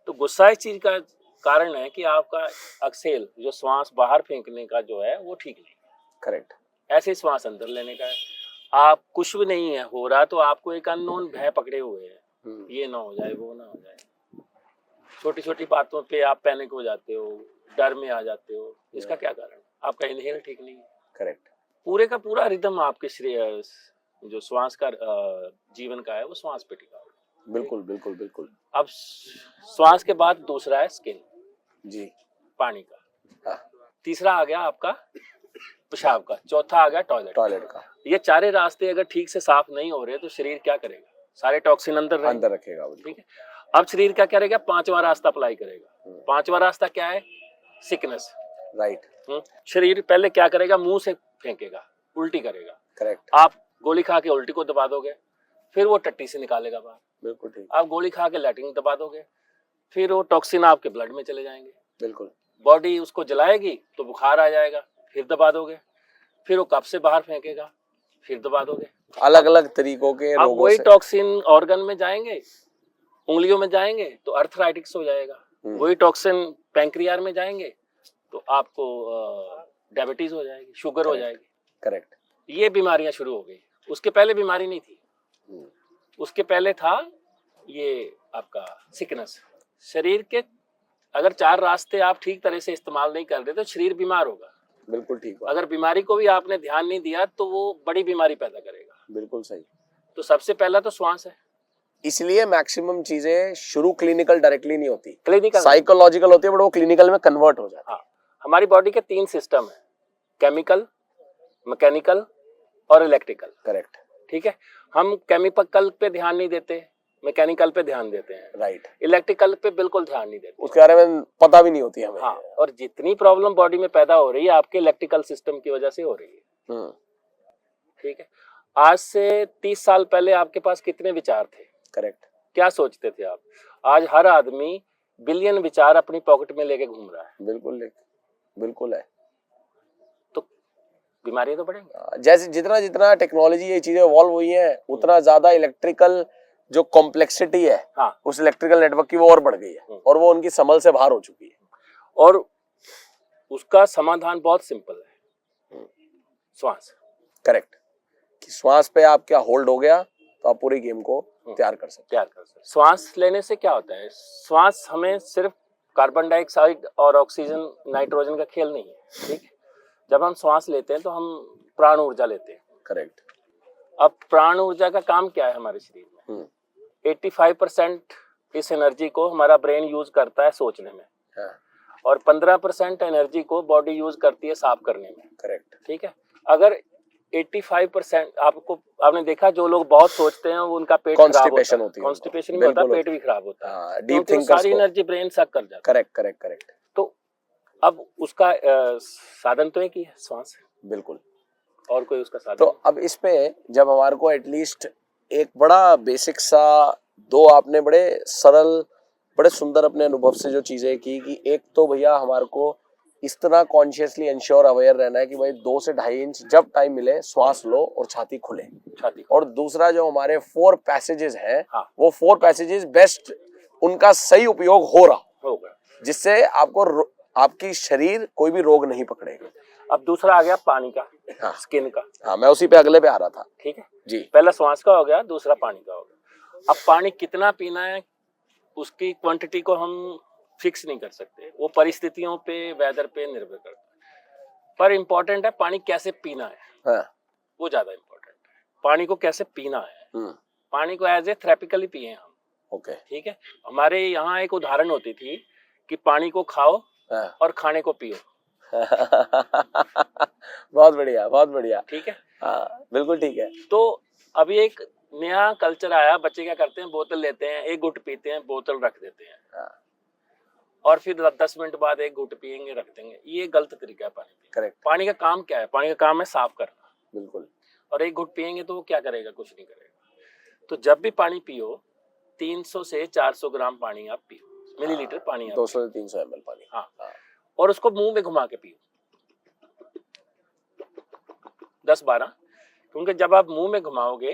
[SPEAKER 2] तो गुस्सा इस चीज का कारण है कि आपका एक्सेल जो श्वास बाहर फेंकने का जो है वो ठीक नहीं।
[SPEAKER 1] करेक्ट।
[SPEAKER 2] ऐसे श्वास अंदर लेने का है। आप कुछ भी नहीं है हो रहा तो आपको एक अननोन भय पकड़े हुए है, ये ना हो जाए, वो ना हो जाए। छोटी छोटी बातों पे आप पैनिक हो जाते हो, डर में आ जाते हो। इसका क्या कारण? आपका इनहेल ठीक नहीं है।
[SPEAKER 1] करेक्ट।
[SPEAKER 2] पूरे का पूरा रिदम आपके शरीर जो श्वास का जीवन का है वो श्वास पे टिका हुआ है।
[SPEAKER 1] बिल्कुल बिल्कुल बिल्कुल।
[SPEAKER 2] अब श्वास के बाद दूसरा है स्किन,
[SPEAKER 1] जी,
[SPEAKER 2] पानी का।
[SPEAKER 1] हाँ।
[SPEAKER 2] तीसरा आ गया आपका पेशाब का, चौथा आ गया टॉयलेट का। ये चारे रास्ते अगर ठीक से साफ नहीं हो रहे तो शरीर क्या करेगा? सारे टॉक्सिन अंदर
[SPEAKER 1] रखेगा।
[SPEAKER 2] ठीक है। अब शरीर क्या करेगा? 5वां रास्ता अप्लाई करेगा। 5वां रास्ता क्या है? सिकनेस।
[SPEAKER 1] राइट।
[SPEAKER 2] शरीर पहले क्या करेगा? मुंह से फेंकेगा, उल्टी करेगा।
[SPEAKER 1] करेक्ट।
[SPEAKER 2] आप गोली खा के उल्टी को दबा दोगे, फिर वो टट्टी से निकालेगा बाहर।
[SPEAKER 1] बिल्कुल ठीक।
[SPEAKER 2] आप गोली खा के लैट्रिन दबा दोगे, फिर वो टॉक्सिन आपके ब्लड में चले जाएंगे।
[SPEAKER 1] बिल्कुल।
[SPEAKER 2] बॉडी उसको जलाएगी तो बुखार आ जाएगा, फिर दबा दोगे, फिर वो कप से बाहर फेंकेगा, फिर दबा दोगे।
[SPEAKER 1] अलग अलग तरीकों के
[SPEAKER 2] अब
[SPEAKER 1] रोगों
[SPEAKER 2] वही
[SPEAKER 1] से
[SPEAKER 2] टॉक्सिन ऑर्गन में जाएंगे, उंगलियों में जाएंगे तो अर्थराइटिस हो जाएगा। वही टॉक्सिन पैंक्रियाज में जाएंगे तो आपको डायबिटीज हो जाएगी, शुगर हो जाएगी।
[SPEAKER 1] करेक्ट।
[SPEAKER 2] ये बीमारियां शुरू हो गई। उसके पहले बीमारी नहीं थी, उसके पहले था ये आपका सिकनेस। शरीर के अगर 4 रास्ते आप ठीक तरह से इस्तेमाल नहीं कर रहे तो शरीर बीमार होगा।
[SPEAKER 1] बिल्कुल ठीक।
[SPEAKER 2] अगर बीमारी को भी आपने ध्यान नहीं दिया तो वो बड़ी बीमारी पैदा करेगा।
[SPEAKER 1] बिल्कुल सही।
[SPEAKER 2] तो सबसे पहला तो श्वास है।
[SPEAKER 1] इसलिए मैक्सिमम चीजें शुरू क्लिनिकल डायरेक्टली नहीं होती,
[SPEAKER 2] क्लिनिकल
[SPEAKER 1] साइकोलॉजिकल होती है, बट वो क्लिनिकल में कन्वर्ट हो जाती है।
[SPEAKER 2] हाँ, हमारी बॉडी के 3 सिस्टम है, केमिकल, मैकेनिकल और इलेक्ट्रिकल।
[SPEAKER 1] करेक्ट।
[SPEAKER 2] ठीक है। हम केमिकल पे ध्यान नहीं देते, मैकेनिकल पे ध्यान देते हैं।
[SPEAKER 1] राइट।
[SPEAKER 2] इलेक्ट्रिकल पे बिल्कुल ध्यान नहीं देते,
[SPEAKER 1] उसके बारे में पता भी नहीं होती हमें।
[SPEAKER 2] हाँ, और जितनी प्रॉब्लम बॉडी में पैदा हो रही है आपके इलेक्ट्रिकल सिस्टम की वजह से हो रही है। ठीक है। आज से 30 साल पहले आपके पास कितने विचार थे?
[SPEAKER 1] करेक्ट।
[SPEAKER 2] क्या सोचते थे आप? आज हर आदमी बिलियन विचार अपनी पॉकेट में लेके घूम रहा है।
[SPEAKER 1] बिल्कुल है।
[SPEAKER 2] तो बीमारियां तो बढ़ेंगी।
[SPEAKER 1] जैसे जितना जितना टेक्नोलॉजी ये चीजें इवॉल्व हुई हैं उतना ज्यादा इलेक्ट्रिकल जो कॉम्प्लेक्सिटी है,
[SPEAKER 2] हाँ,
[SPEAKER 1] उस इलेक्ट्रिकल नेटवर्क की वो और बढ़ गई है और वो उनकी समझ से बाहर हो चुकी है।
[SPEAKER 2] और उसका समाधान बहुत सिंपल है, श्वास।
[SPEAKER 1] करेक्ट। कि श्वास पे आप क्या होल्ड हो गया तो आप पूरी गेम को तैयार कर सकते।
[SPEAKER 2] श्वास लेने से क्या होता है? श्वास हमें सिर्फ कार्बन डाइऑक्साइड और ऑक्सीजन नाइट्रोजन का खेल नहीं है। ठीक है। जब हम श्वास लेते हैं तो हम प्राण ऊर्जा लेते हैं।
[SPEAKER 1] करेक्ट।
[SPEAKER 2] अब प्राण ऊर्जा का काम क्या है हमारे शरीर में? 85% इस एनर्जी को हमारा ब्रेन यूज करता है सोचने में।
[SPEAKER 1] हाँ।
[SPEAKER 2] और 15% एनर्जी को बॉडी यूज करती है साफ करने में।
[SPEAKER 1] करेक्ट।
[SPEAKER 2] ठीक है। अगर 85% आपने देखा जो लोग बहुत सोचते हैं उनका पेट खराब होता है, कॉन्स्टिपेशन भी होता है, पेट भी खराब होता है,
[SPEAKER 1] डीप
[SPEAKER 2] क्योंकि सारी एनर्जी ब्रेन सक कर जाता है।
[SPEAKER 1] करेक्ट।
[SPEAKER 2] तो अब उसका साधन तो एक ही है, श्वास।
[SPEAKER 1] बिल्कुल।
[SPEAKER 2] और कोई उसका साधन
[SPEAKER 1] तो अब इस पे जब हमारे को एटलीस्ट एक बड़ा बेसिक सा, दो आपने बड़े सरल बड़े सुंदर अपने अनुभव से जो चीजें की कि एक तो भैया हमारे को इस तरह कॉन्शियसली इंश्योर अवेयर रहना है कि भाई 2 से 2.5 इंच जब टाइम मिले श्वास लो और छाती खुले।
[SPEAKER 2] छाती।
[SPEAKER 1] और दूसरा जो हमारे 4 पैसेजेस हैं,
[SPEAKER 2] हाँ।
[SPEAKER 1] वो 4 पैसेजेस बेस्ट उनका सही उपयोग हो रहा
[SPEAKER 2] होगा,
[SPEAKER 1] जिससे आपको आपकी शरीर कोई भी रोग नहीं पकड़ेगा।
[SPEAKER 2] अब दूसरा आ गया पानी का।
[SPEAKER 1] हाँ।
[SPEAKER 2] स्किन का।
[SPEAKER 1] हाँ, मैं उसी पे अगले पे आ रहा था।
[SPEAKER 2] ठीक है
[SPEAKER 1] जी।
[SPEAKER 2] पहला श्वास का हो गया, दूसरा पानी का हो गया। अब पानी कितना पीना है उसकी क्वांटिटी को हम फिक्स नहीं कर सकते, वो परिस्थितियों पे, वेदर पे निर्भर करता है। पर इम्पोर्टेंट है पानी कैसे पीना है।
[SPEAKER 1] हाँ।
[SPEAKER 2] वो ज्यादा इम्पोर्टेंट है, पानी को कैसे पीना है। पानी को एज ए थेरेपिकली पिए हम।
[SPEAKER 1] ओके।
[SPEAKER 2] ठीक है, हमारे यहाँ एक उदाहरण होती थी कि पानी को खाओ और खाने को पियो।
[SPEAKER 1] बहुत बढ़िया, बहुत बढ़िया।
[SPEAKER 2] ठीक है,
[SPEAKER 1] हाँ, बिल्कुल ठीक है।
[SPEAKER 2] तो अभी एक नया कल्चर आया, बच्चे क्या करते हैं, बोतल लेते हैं, एक घुट पीते हैं, बोतल रख देते हैं।
[SPEAKER 1] हाँ।
[SPEAKER 2] और फिर 10 मिनट बाद एक घुट पियेंगे, रख देंगे। ये गलत तरीका है पानी पीने।
[SPEAKER 1] करेक्ट।
[SPEAKER 2] पानी का काम क्या है? पानी का काम है साफ करना।
[SPEAKER 1] बिल्कुल।
[SPEAKER 2] और एक घुट पियेंगे तो वो क्या करेगा? कुछ नहीं करेगा। तो जब भी पानी पियो 300 से 400 ग्राम पानी आप पियो, मिलीलीटर पानी।
[SPEAKER 1] 200 से 300 ml पानी।
[SPEAKER 2] हाँ। और उसको मुंह में घुमा के पियो 10-12, क्योंकि जब आप मुंह में घुमाओगे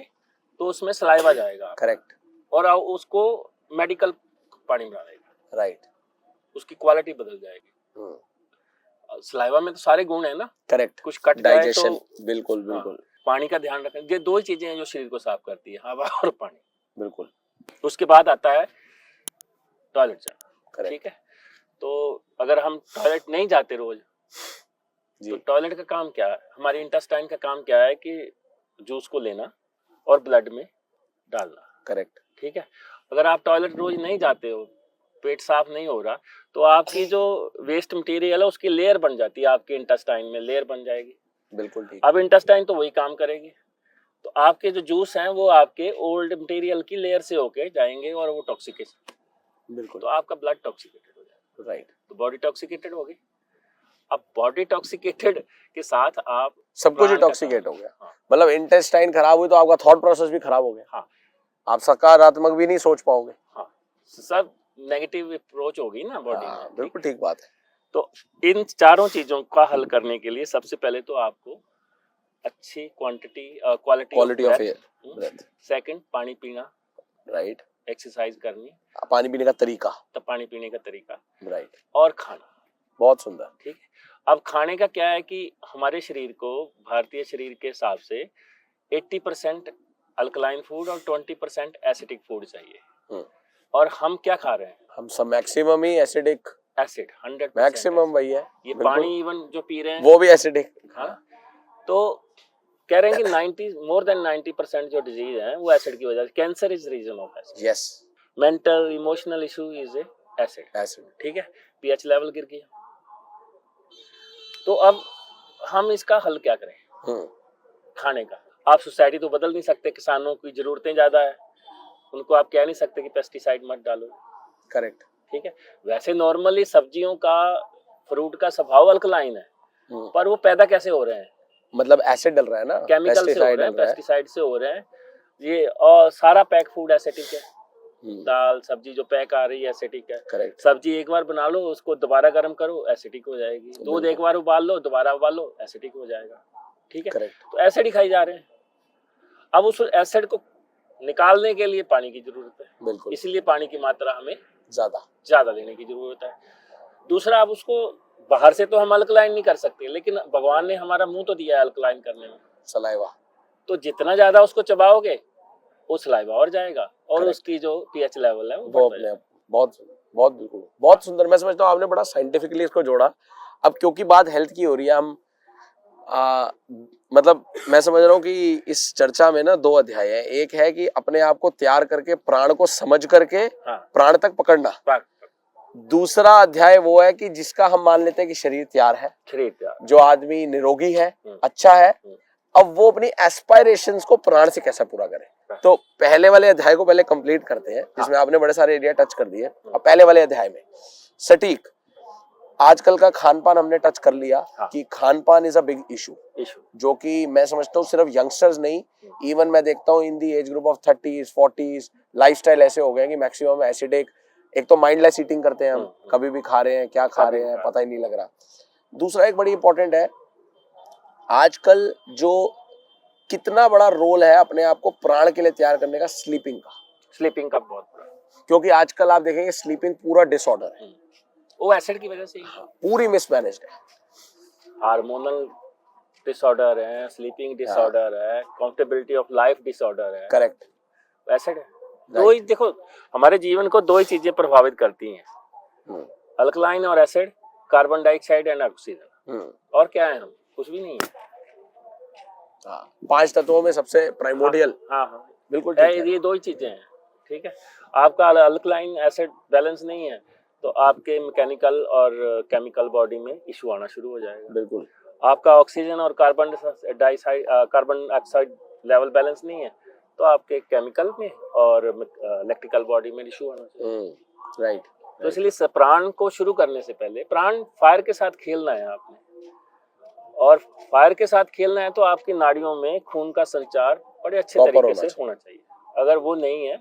[SPEAKER 2] तो उसमें सलाइवा जाएगा।
[SPEAKER 1] करेक्ट।
[SPEAKER 2] और उसको मेडिकल पानी बना देगा।
[SPEAKER 1] राइट।
[SPEAKER 2] उसकी क्वालिटी बदल जाएगी। सलाइवा में तो सारे गुण है ना।
[SPEAKER 1] करेक्ट।
[SPEAKER 2] कुछ कट
[SPEAKER 1] डाइजेशन।
[SPEAKER 2] तो
[SPEAKER 1] बिल्कुल बिल्कुल।
[SPEAKER 2] पानी का ध्यान रखें। ये 2 ही चीजें हैं जो शरीर को साफ करती है, हवा और पानी।
[SPEAKER 1] बिल्कुल।
[SPEAKER 2] उसके बाद आता है टॉयलेट जाना। ठीक है, तो अगर हम टॉयलेट नहीं जाते रोज तो टॉयलेट का काम क्या है? हमारी इंटेस्टाइन का काम क्या है कि जूस को लेना और ब्लड में डालना।
[SPEAKER 1] करेक्ट।
[SPEAKER 2] ठीक है, अगर आप टॉयलेट रोज नहीं जाते हो, पेट साफ नहीं हो रहा, तो आपकी जो वेस्ट मटेरियल है उसकी लेयर बन जाती है, आपके इंटेस्टाइन में लेयर बन जाएगी।
[SPEAKER 1] बिल्कुल ठीक।
[SPEAKER 2] अब इंटेस्टाइन तो वही काम करेगी, तो आपके जो जूस हैं वो आपके ओल्ड मटेरियल की लेयर से होके जाएंगे और वो टॉक्सिकेशन।
[SPEAKER 1] बिल्कुल।
[SPEAKER 2] तो आपका ब्लड टॉक्सिकेटेड हो जाएगा।
[SPEAKER 1] राइट।
[SPEAKER 2] तो बॉडी टॉक्सिकेटेड होगी। अब बॉडी टॉक्सिकेटेड के साथ आप
[SPEAKER 1] सब कुछ टॉक्सिकेट हो गया। मतलब इंटेस्टाइन खराब हुई तो आपका थॉट प्रोसेस भी खराब हो गया।
[SPEAKER 2] हाँ।
[SPEAKER 1] आप सकारात्मक भी नहीं सोच पाओगे।
[SPEAKER 2] हाँ, सब नेगेटिव अप्रोच होगी ना बॉडी में।
[SPEAKER 1] बिल्कुल ठीक बात है।
[SPEAKER 2] तो इन चारों चीजों का हल करने के लिए सबसे पहले तो आपको अच्छी क्वालिटी ऑफ ब्रेथ। सेकंड, पानी पीना।
[SPEAKER 1] राइट।
[SPEAKER 2] एक्सरसाइज करनी।
[SPEAKER 1] पानी पीने का तरीका।
[SPEAKER 2] तो पानी पीने का तरीका।
[SPEAKER 1] राइट।
[SPEAKER 2] और खाना।
[SPEAKER 1] बहुत सुंदर।
[SPEAKER 2] ठीक है, अब खाने का क्या है कि हमारे शरीर को, भारतीय शरीर के हिसाब से 80% अल्कलाइन फूड और 20% एसिडिक फूड चाहिए। और हम क्या खा रहे हैं? हम
[SPEAKER 1] सब मैक्सिमम ही एसिडिक।
[SPEAKER 2] एसिड 100%
[SPEAKER 1] मैक्सिमम वही है।
[SPEAKER 2] ये पानी इवन जो पी रहे हैं
[SPEAKER 1] वो भी एसिडिक।
[SPEAKER 2] हाँ, तो कह रहे हैं कि मोर देन 90% जो डिजीज है वो एसिड की वजह से। Cancer is reason of acid.
[SPEAKER 1] Yes.
[SPEAKER 2] Mental emotional issue is acid. ठीक है, पीएच लेवल गिर गया। तो अब हम इसका हल क्या करें? खाने का। आप सोसाइटी तो बदल नहीं सकते, किसानों की जरूरतें ज्यादा है, उनको आप कह नहीं सकते कि पेस्टिसाइड मत डालो।
[SPEAKER 1] करेक्ट।
[SPEAKER 2] ठीक है, वैसे नॉर्मली सब्जियों का, फ्रूट का स्वभाव अल्कलाइन है, पर वो पैदा कैसे हो रहे हैं?
[SPEAKER 1] मतलब एसिड डल रहा है ना,
[SPEAKER 2] केमिकल से हो रहे हैं, पेस्टिसाइड से हो रहे हैं ये। और सारा पैक फूड एसिडिक है। दाल सब्जी जो पैक आ रही है एसिडिक है। करेक्ट। सब्जी एक बार बना लो, उसको दोबारा गर्म करो, एसिडिक हो जाएगी। दूध एक बार उबाल लो, दोबारा उबाल लो, एसिडिक हो जाएगा। ठीक है, तो एसिड ही खाई जा रहे हैं। अब उस एसिड को निकालने के लिए पानी की जरूरत है। बिल्कुल। इसलिए पानी की मात्रा हमें ज्यादा लेने की जरूरत है। दूसरा, अब उसको बाहर से तो हम अल्कलाइन नहीं कर सकते, लेकिन भगवान ने हमारा मुंह तो दिया है अल्कलाइन करने में, सलाइवा। तो जितना ज्यादा उसको चबाओगे वो सलाइवा और जाएगा और उसकी जो पीएच लेवल है वो
[SPEAKER 1] बहुत बिल्कुल बहुत सुंदर। मैं समझता हूँ आपने बड़ा साइंटिफिकली इसको जोड़ा। अब क्योंकि बात हेल्थ की हो रही है, हम मतलब मैं समझ रहा हूँ कि इस चर्चा में ना 2 अध्याय है। एक है कि अपने आप को तैयार करके प्राण को समझ करके प्राण तक पकड़ना। दूसरा अध्याय वो है कि जिसका हम मान लेते हैं कि शरीर तैयार है, जो आदमी निरोगी है, अच्छा है, अब वो अपनी एस्पायरेशंस को प्राण से कैसे पूरा करे। तो पहले वाले अध्याय को पहले कंप्लीट करते हैं, जिसमें आपने बड़े सारे एरिया टच कर दिए। अब पहले वाले अध्याय में सटीक आजकल का खान पान हमने टच कर लिया।
[SPEAKER 2] हाँ।
[SPEAKER 1] कि खान पान इज अ बिग इशू, जो कि मैं समझता हूँ सिर्फ यंगस्टर्स नहीं, इवन मैं देखता हूँ in the age group of 30s 40s lifestyle ऐसे हो गए कि मैक्सिमम एसिडिक, एक तो माइंडलेस ईटिंग करते हैं हम, कभी भी खा रहे हैं, क्या खा रहे हैं पता ही नहीं लग रहा। दूसरा एक बड़ी इंपॉर्टेंट है, आजकल जो कितना बड़ा रोल है अपने आप को प्राण के लिए तैयार करने का, स्लीपिंग का
[SPEAKER 2] बहुत बड़ा,
[SPEAKER 1] क्योंकि आजकल आप देखेंगे स्लीपिंग पूरा डिसऑर्डर है,
[SPEAKER 2] वो एसिड की वजह से ही
[SPEAKER 1] पूरी मिसमैनेज्ड है।
[SPEAKER 2] हार्मोनल डिसऑर्डर है, स्लीपिंग डिसऑर्डर है, काउंटेबिलिटी ऑफ लाइफ डिसऑर्डर है,
[SPEAKER 1] करेक्ट,
[SPEAKER 2] एसिड है। दो ही देखो, हमारे जीवन को दो ही चीजें प्रभावित करती हैं, अल्कलाइन और acid, carbon dioxide and oxygen. और क्या है, हम कुछ भी नहीं है।
[SPEAKER 1] 5 तत्वों में सबसे प्राइमोर्डियल।
[SPEAKER 2] हाँ
[SPEAKER 1] बिल्कुल
[SPEAKER 2] ये दो ही चीजें हैं, ठीक है। आपका अल्कलाइन एसिड बैलेंस नहीं है तो आपके मैकेनिकल और केमिकल बॉडी में इशू आना शुरू हो जाएगा।
[SPEAKER 1] बिल्कुल।
[SPEAKER 2] आपका ऑक्सीजन और कार्बन डाइऑक्साइड लेवल बैलेंस नहीं है तो आपके केमिकल में और इलेक्ट्रिकल बॉडी में इशू आना चाहिए।
[SPEAKER 1] राइट।
[SPEAKER 2] तो इसलिए प्राण को शुरू करने से पहले, प्राण फायर के साथ खेलना है आपने, और फायर के साथ खेलना है तो आपकी नाड़ियों में खून का संचार बड़े अच्छे तरीके से होना चाहिए। अगर वो नहीं है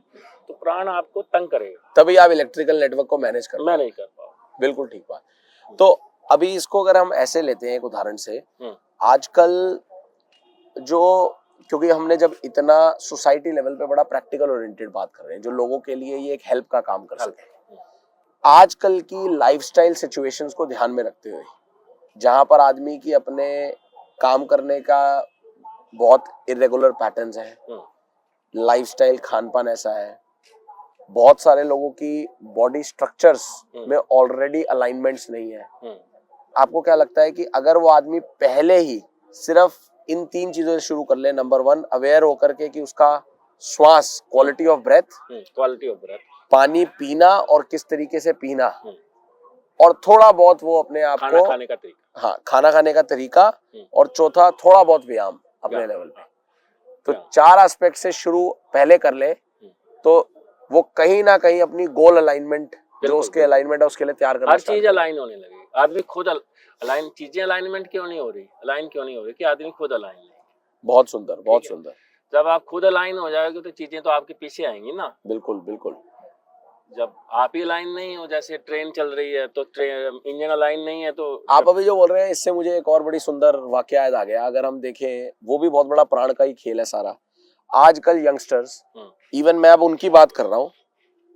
[SPEAKER 2] तो प्राण आपको तंग करेगा, तभी
[SPEAKER 1] आप इलेक्ट्रिकल नेटवर्क को मैनेज कर
[SPEAKER 2] पाओ।
[SPEAKER 1] बिल्कुल ठीक बात। तो अभी इसको अगर हम ऐसे लेते हैं एक उदाहरण से, आजकल जो, क्योंकि हमने जब इतना सोसाइटी लेवल पे बड़ा प्रैक्टिकल ओरिएंटेड बात कर रहे हैं, जो लोगों के लिए ये एक हेल्प का काम कर सके, आजकल की लाइफस्टाइल सिचुएशंस को ध्यान में रखते हुए, जहां पर आदमी की अपने काम करने का बहुत इरेगुलर पैटर्न्स हैं, लाइफस्टाइल खान पान ऐसा है, बहुत सारे लोगों की बॉडी स्ट्रक्चर्स में ऑलरेडी अलाइनमेंट्स नहीं है, आपको क्या लगता है कि अगर वो आदमी पहले ही सिर्फ इन 3 चीजों से शुरू कर ले, नंबर 1 अवेयर होकर के कि उसका श्वास, क्वालिटी ऑफ ब्रेथ, पानी पीना और किस तरीके से पीना, और थोड़ा बहुत वो अपने आप को
[SPEAKER 2] खाने का तरीका,
[SPEAKER 1] खाना खाने का तरीका, और चौथा थोड़ा बहुत व्यायाम अपने लेवल पे, तो 4 एस्पेक्ट से शुरू पहले कर ले तो वो कहीं ना कहीं अपनी गोल अलाइनमेंट, जो उसके अलाइनमेंट है उसके लिए तैयार करना,
[SPEAKER 2] हर चीज अलाइन होने लगी। आदमी खुद अलाइन, चीजें अलाइनमेंट क्यों नहीं हो रही, अलाइन क्यों नहीं हो रही, कि आदमी खुद अलाइन नहीं।
[SPEAKER 1] बहुत सुंदर, बहुत सुंदर।
[SPEAKER 2] जब आप खुद अलाइन हो जाओगे तो चीजें तो आपके पीछे आएंगी ना।
[SPEAKER 1] बिल्कुल बिल्कुल।
[SPEAKER 2] जब आप ही अलाइन नहीं हो, जैसे ट्रेन चल रही है तो इंजन अलाइन नहीं है, तो
[SPEAKER 1] आप अभी जो बोल रहे हैं इससे मुझे एक और बड़ी सुंदर वाकया याद आ गया। अगर हम देखें, वो भी बहुत बड़ा प्राण का ही खेल है सारा। आजकल यंगस्टर्स, इवन मैं अब उनकी बात कर रहा हूँ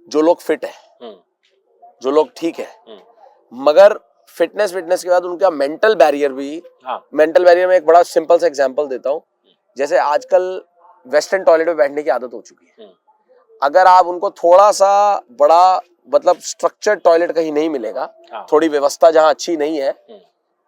[SPEAKER 1] जो लोग फिट है, जो लोग ठीक है, मगर फिटनेस के बाद उनका मेंटल बैरियर भी, मेंटल बैरियर में एक बड़ा सिंपल सा एग्जांपल देता हूँ। जैसे आजकल वेस्टर्न टॉयलेट में बैठने की आदत हो चुकी है, अगर आप उनको थोड़ा सा बड़ा, मतलब स्ट्रक्चर्ड टॉयलेट कहीं नहीं मिलेगा, थोड़ी व्यवस्था जहाँ अच्छी नहीं है,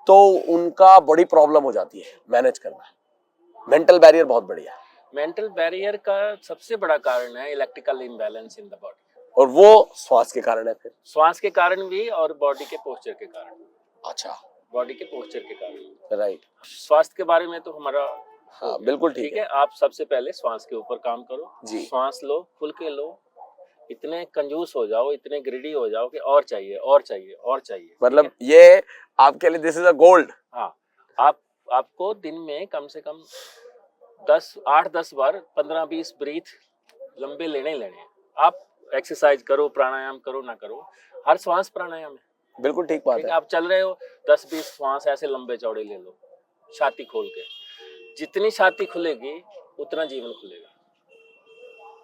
[SPEAKER 1] तो उनका बड़ी प्रॉब्लम हो जाती है मैनेज करना। मेंटल बैरियर बहुत बढ़िया है।
[SPEAKER 2] मेंटल बैरियर का सबसे बड़ा कारण है electrical imbalance in the body,
[SPEAKER 1] और वो श्वास के कारण है, फिर श्वास
[SPEAKER 2] के कारण भी, और बॉडी के पोस्चर के कारण।
[SPEAKER 1] अच्छा,
[SPEAKER 2] बॉडी के पोस्चर के कारण,
[SPEAKER 1] राइट।
[SPEAKER 2] स्वास्थ्य के बारे में तो हमारा,
[SPEAKER 1] बिल्कुल ठीक है।
[SPEAKER 2] आप सबसे पहले श्वास के ऊपर काम करो
[SPEAKER 1] जी।
[SPEAKER 2] श्वास लो, खुल के लो, इतने कंजूस हो जाओ, इतने ग्रीडी हो जाओ कि और चाहिए और चाहिए और चाहिए।
[SPEAKER 1] मतलब ये आपके लिए दिस इज अ गोल्ड।
[SPEAKER 2] आपको दिन में कम से कम 8-10 बार 15-20 ब्रीथ लंबे लेने ही लेने। आप एक्सरसाइज करो, प्राणायाम करो ना करो, हर श्वास प्राणायाम है।
[SPEAKER 1] बिल्कुल ठीक बात है।
[SPEAKER 2] आप चल रहे हो, 10-20 श्वास ऐसे लंबे चौड़े ले लो, छाती खोल के। जितनी छाती खुलेगी उतना जीवन खुलेगा,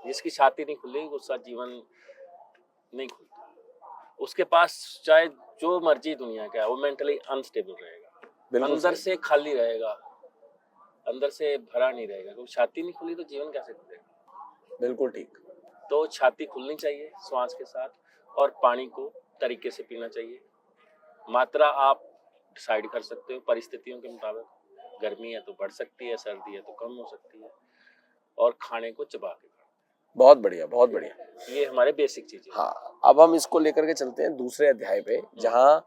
[SPEAKER 2] जिसकी छाती नहीं खुलेगी उसका जीवन नहीं खुलता। उसके पास चाहे जो मर्जी दुनिया का है, वो मेंटली अनस्टेबल रहेगा, अंदर से खाली रहेगा, अंदर से भरा नहीं रहेगा। क्योंकि छाती नहीं खुली तो जीवन कैसे खुलेगा।
[SPEAKER 1] बिल्कुल ठीक।
[SPEAKER 2] तो छाती खुलनी चाहिए श्वास के साथ, और पानी को तरीके से पीना चाहिए। मात्रा आप डिसाइड कर सकते हो परिस्थितियों के मुताबिक, गर्मी है तो बढ़ सकती है, सर्दी है तो कम हो सकती है, और खाने को चबा के खाओ।
[SPEAKER 1] बहुत बढ़िया, बहुत बढ़िया।
[SPEAKER 2] ये हमारे बेसिक चीजें।
[SPEAKER 1] हाँ, अब हम इसको लेकर के चलते हैं दूसरे अध्याय पे, जहाँ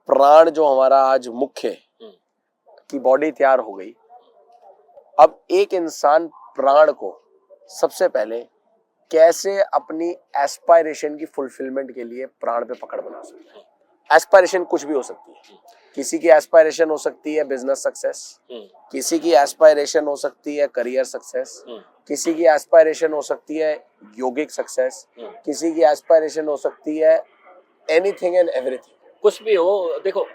[SPEAKER 1] प्राण जो हमारा आज मुख्य की बॉडी तैयार हो गई। अब एक इंसान प्राण को सबसे पहले कैसे अपनी एस्पायरेशन की फुलफिलमेंट के लिए प्राण पे पकड़ बना सकता है। एस्पायरेशन कुछ भी हो सकती है। किसी की एस्पायरेशन हो सकती है बिजनेस सक्सेस, किसी की एस्पायरेशन हो सकती है करियर सक्सेस, किसी की एस्पायरेशन हो सकती है योगिक सक्सेस, किसी की एस्पायरेशन हो सकती है एनीथिंग एंड एवरीथिंग।
[SPEAKER 2] कुछ भी हो, देखो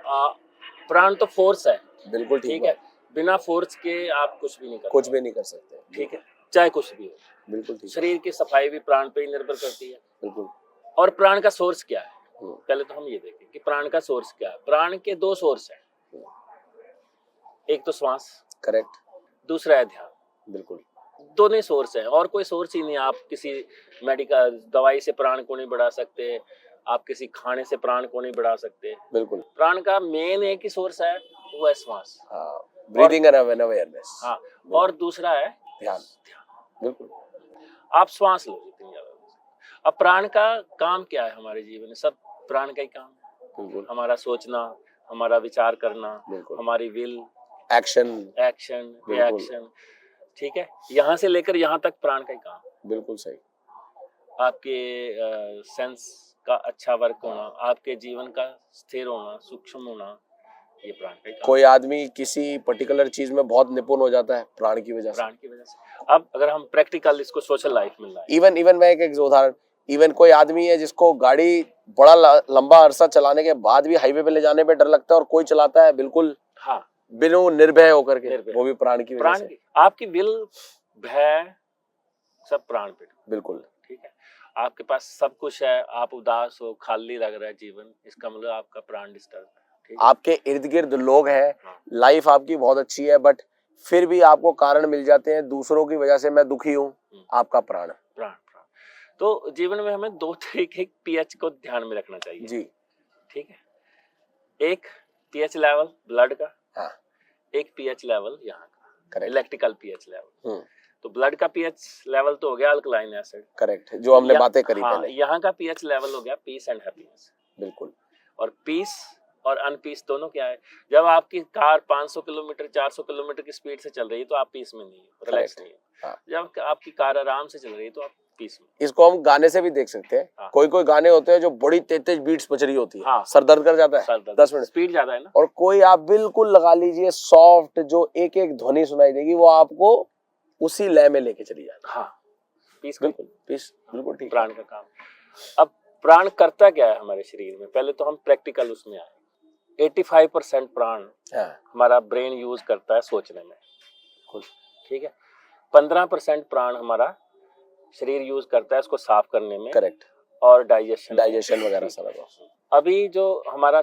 [SPEAKER 2] प्राण तो फोर्स है,
[SPEAKER 1] बिल्कुल
[SPEAKER 2] ठीक है, बिना फोर्स के आप कुछ भी नहीं कर
[SPEAKER 1] कुछ भी नहीं कर सकते,
[SPEAKER 2] ठीक है, चाहे कुछ भी हो।
[SPEAKER 1] बिल्कुल ठीक।
[SPEAKER 2] शरीर की सफाई भी प्राण पे ही निर्भर करती है।
[SPEAKER 1] बिल्कुल।
[SPEAKER 2] और प्राण का सोर्स क्या है, पहले तो हम ये देखें कि प्राण का सोर्स क्या है। प्राण के दो सोर्स हैं, एक तो श्वास,
[SPEAKER 1] करेक्ट,
[SPEAKER 2] दूसरा है ध्यान।
[SPEAKER 1] बिल्कुल,
[SPEAKER 2] दोनों सोर्स हैं और कोई सोर्स ही नहीं। आप किसी मेडिकल दवाई से प्राण को नहीं बढ़ा सकते, आप किसी खाने से प्राण को नहीं बढ़ा सकते।
[SPEAKER 1] बिल्कुल।
[SPEAKER 2] प्राण का मेन एक ही सोर्स है, वो है श्वास,
[SPEAKER 1] ब्रीदिंग एंड अवेयरनेस।
[SPEAKER 2] हाँ, और दूसरा है
[SPEAKER 1] ध्यान। बिल्कुल।
[SPEAKER 2] आप श्वास लो जितनी ज्यादा। अब प्राण का काम क्या है हमारे जीवन में? सब प्राण का ही काम है।
[SPEAKER 1] बिल्कुल।
[SPEAKER 2] हमारा सोचना, हमारा विचार करना, हमारी विल, एक्शन, रिएक्शन, ठीक है, यहाँ से लेकर यहाँ तक प्राण का ही काम।
[SPEAKER 1] बिल्कुल सही।
[SPEAKER 2] आपके सेंस का अच्छा वर्क होना, आपके जीवन का स्थिर होना, सूक्ष्म होना, ये प्राण का ही काम। कोई
[SPEAKER 1] आदमी किसी पर्टिकुलर चीज में बहुत निपुण हो जाता है प्राण की वजह
[SPEAKER 2] से। अब अगर हम प्रैक्टिकल इसको सोशल लाइफ में लाएं,
[SPEAKER 1] इवन मैं एक उदाहरण, इवन कोई आदमी है जिसको गाड़ी बड़ा लंबा अरसा चलाने के बाद भी हाईवे पे ले जाने पे डर लगता है और कोई चलाता है बिल्कुल,
[SPEAKER 2] हाँ,
[SPEAKER 1] बिल्कुल निर्भय होकर के, वो भी प्राण की वजह से।
[SPEAKER 2] आपकी विल, भय, सब प्राण पे।
[SPEAKER 1] बिल्कुल
[SPEAKER 2] ठीक है, आपके पास सब कुछ है, आप उदास हो, खाली लग रहा है जीवन, इसका मतलब आपका प्राण डिस्टर्ब है।
[SPEAKER 1] आपके इर्द गिर्द लोग हैं, लाइफ आपकी बहुत अच्छी है, बट फिर भी आपको कारण मिल जाते हैं दूसरों की वजह से मैं दुखी हूँ, आपका प्राण।
[SPEAKER 2] तो जीवन में हमें दो तरीके के पीएच को ध्यान में रखना चाहिए
[SPEAKER 1] जी,
[SPEAKER 2] ठीक है। एक पीएच लेवल ब्लड का,
[SPEAKER 1] हाँ,
[SPEAKER 2] एक पीएच लेवल यहाँ का,
[SPEAKER 1] इलेक्ट्रिकल
[SPEAKER 2] पीएच लेवल। तो ब्लड का पीएच लेवल तो हो गया अल्कलाइन एसिड,
[SPEAKER 1] करेक्ट, जो हमने बातें करी पहले।
[SPEAKER 2] यहाँ का पीएच लेवल हो गया पीस एंड हैप्पीनेस।
[SPEAKER 1] बिल्कुल।
[SPEAKER 2] और पीस और अनपीस दोनों क्या है? जब आपकी कार 500 किलोमीटर 400 किलोमीटर की स्पीड से चल रही है तो आप पीस में नहीं है, रिलैक्स नहीं है। हाँ। जब आपकी कार आराम से चल रही है तो आप पीस में।
[SPEAKER 1] इसको हम गाने से भी देख सकते हैं। हाँ। कोई गाने होते हैं जो बड़ी तेज बीट्स बज रही होती है, हाँ। सर दर्द कर जाता है 10 मिनट,
[SPEAKER 2] स्पीड ज्यादा है ना।
[SPEAKER 1] और कोई आप बिल्कुल लगा लीजिए सॉफ्ट, जो एक एक ध्वनि सुनाई देगी, वो आपको उसी लय में लेके चली जाएगी।
[SPEAKER 2] हाँ, पीस,
[SPEAKER 1] बिल्कुल पीस, बिल्कुल ठीक।
[SPEAKER 2] प्राण का काम। अब प्राण करता क्या है हमारे शरीर में? पहले तो हम प्रैक्टिकल उसमें आए। 85% प्राण हमारा ब्रेन यूज करता है सोचने में, ठीक है। 15% प्राण हमारा शरीर यूज करता है इसको साफ करने में,
[SPEAKER 1] करेक्ट,
[SPEAKER 2] और डाइजेशन
[SPEAKER 1] वगैरह सारा।
[SPEAKER 2] अभी जो हमारा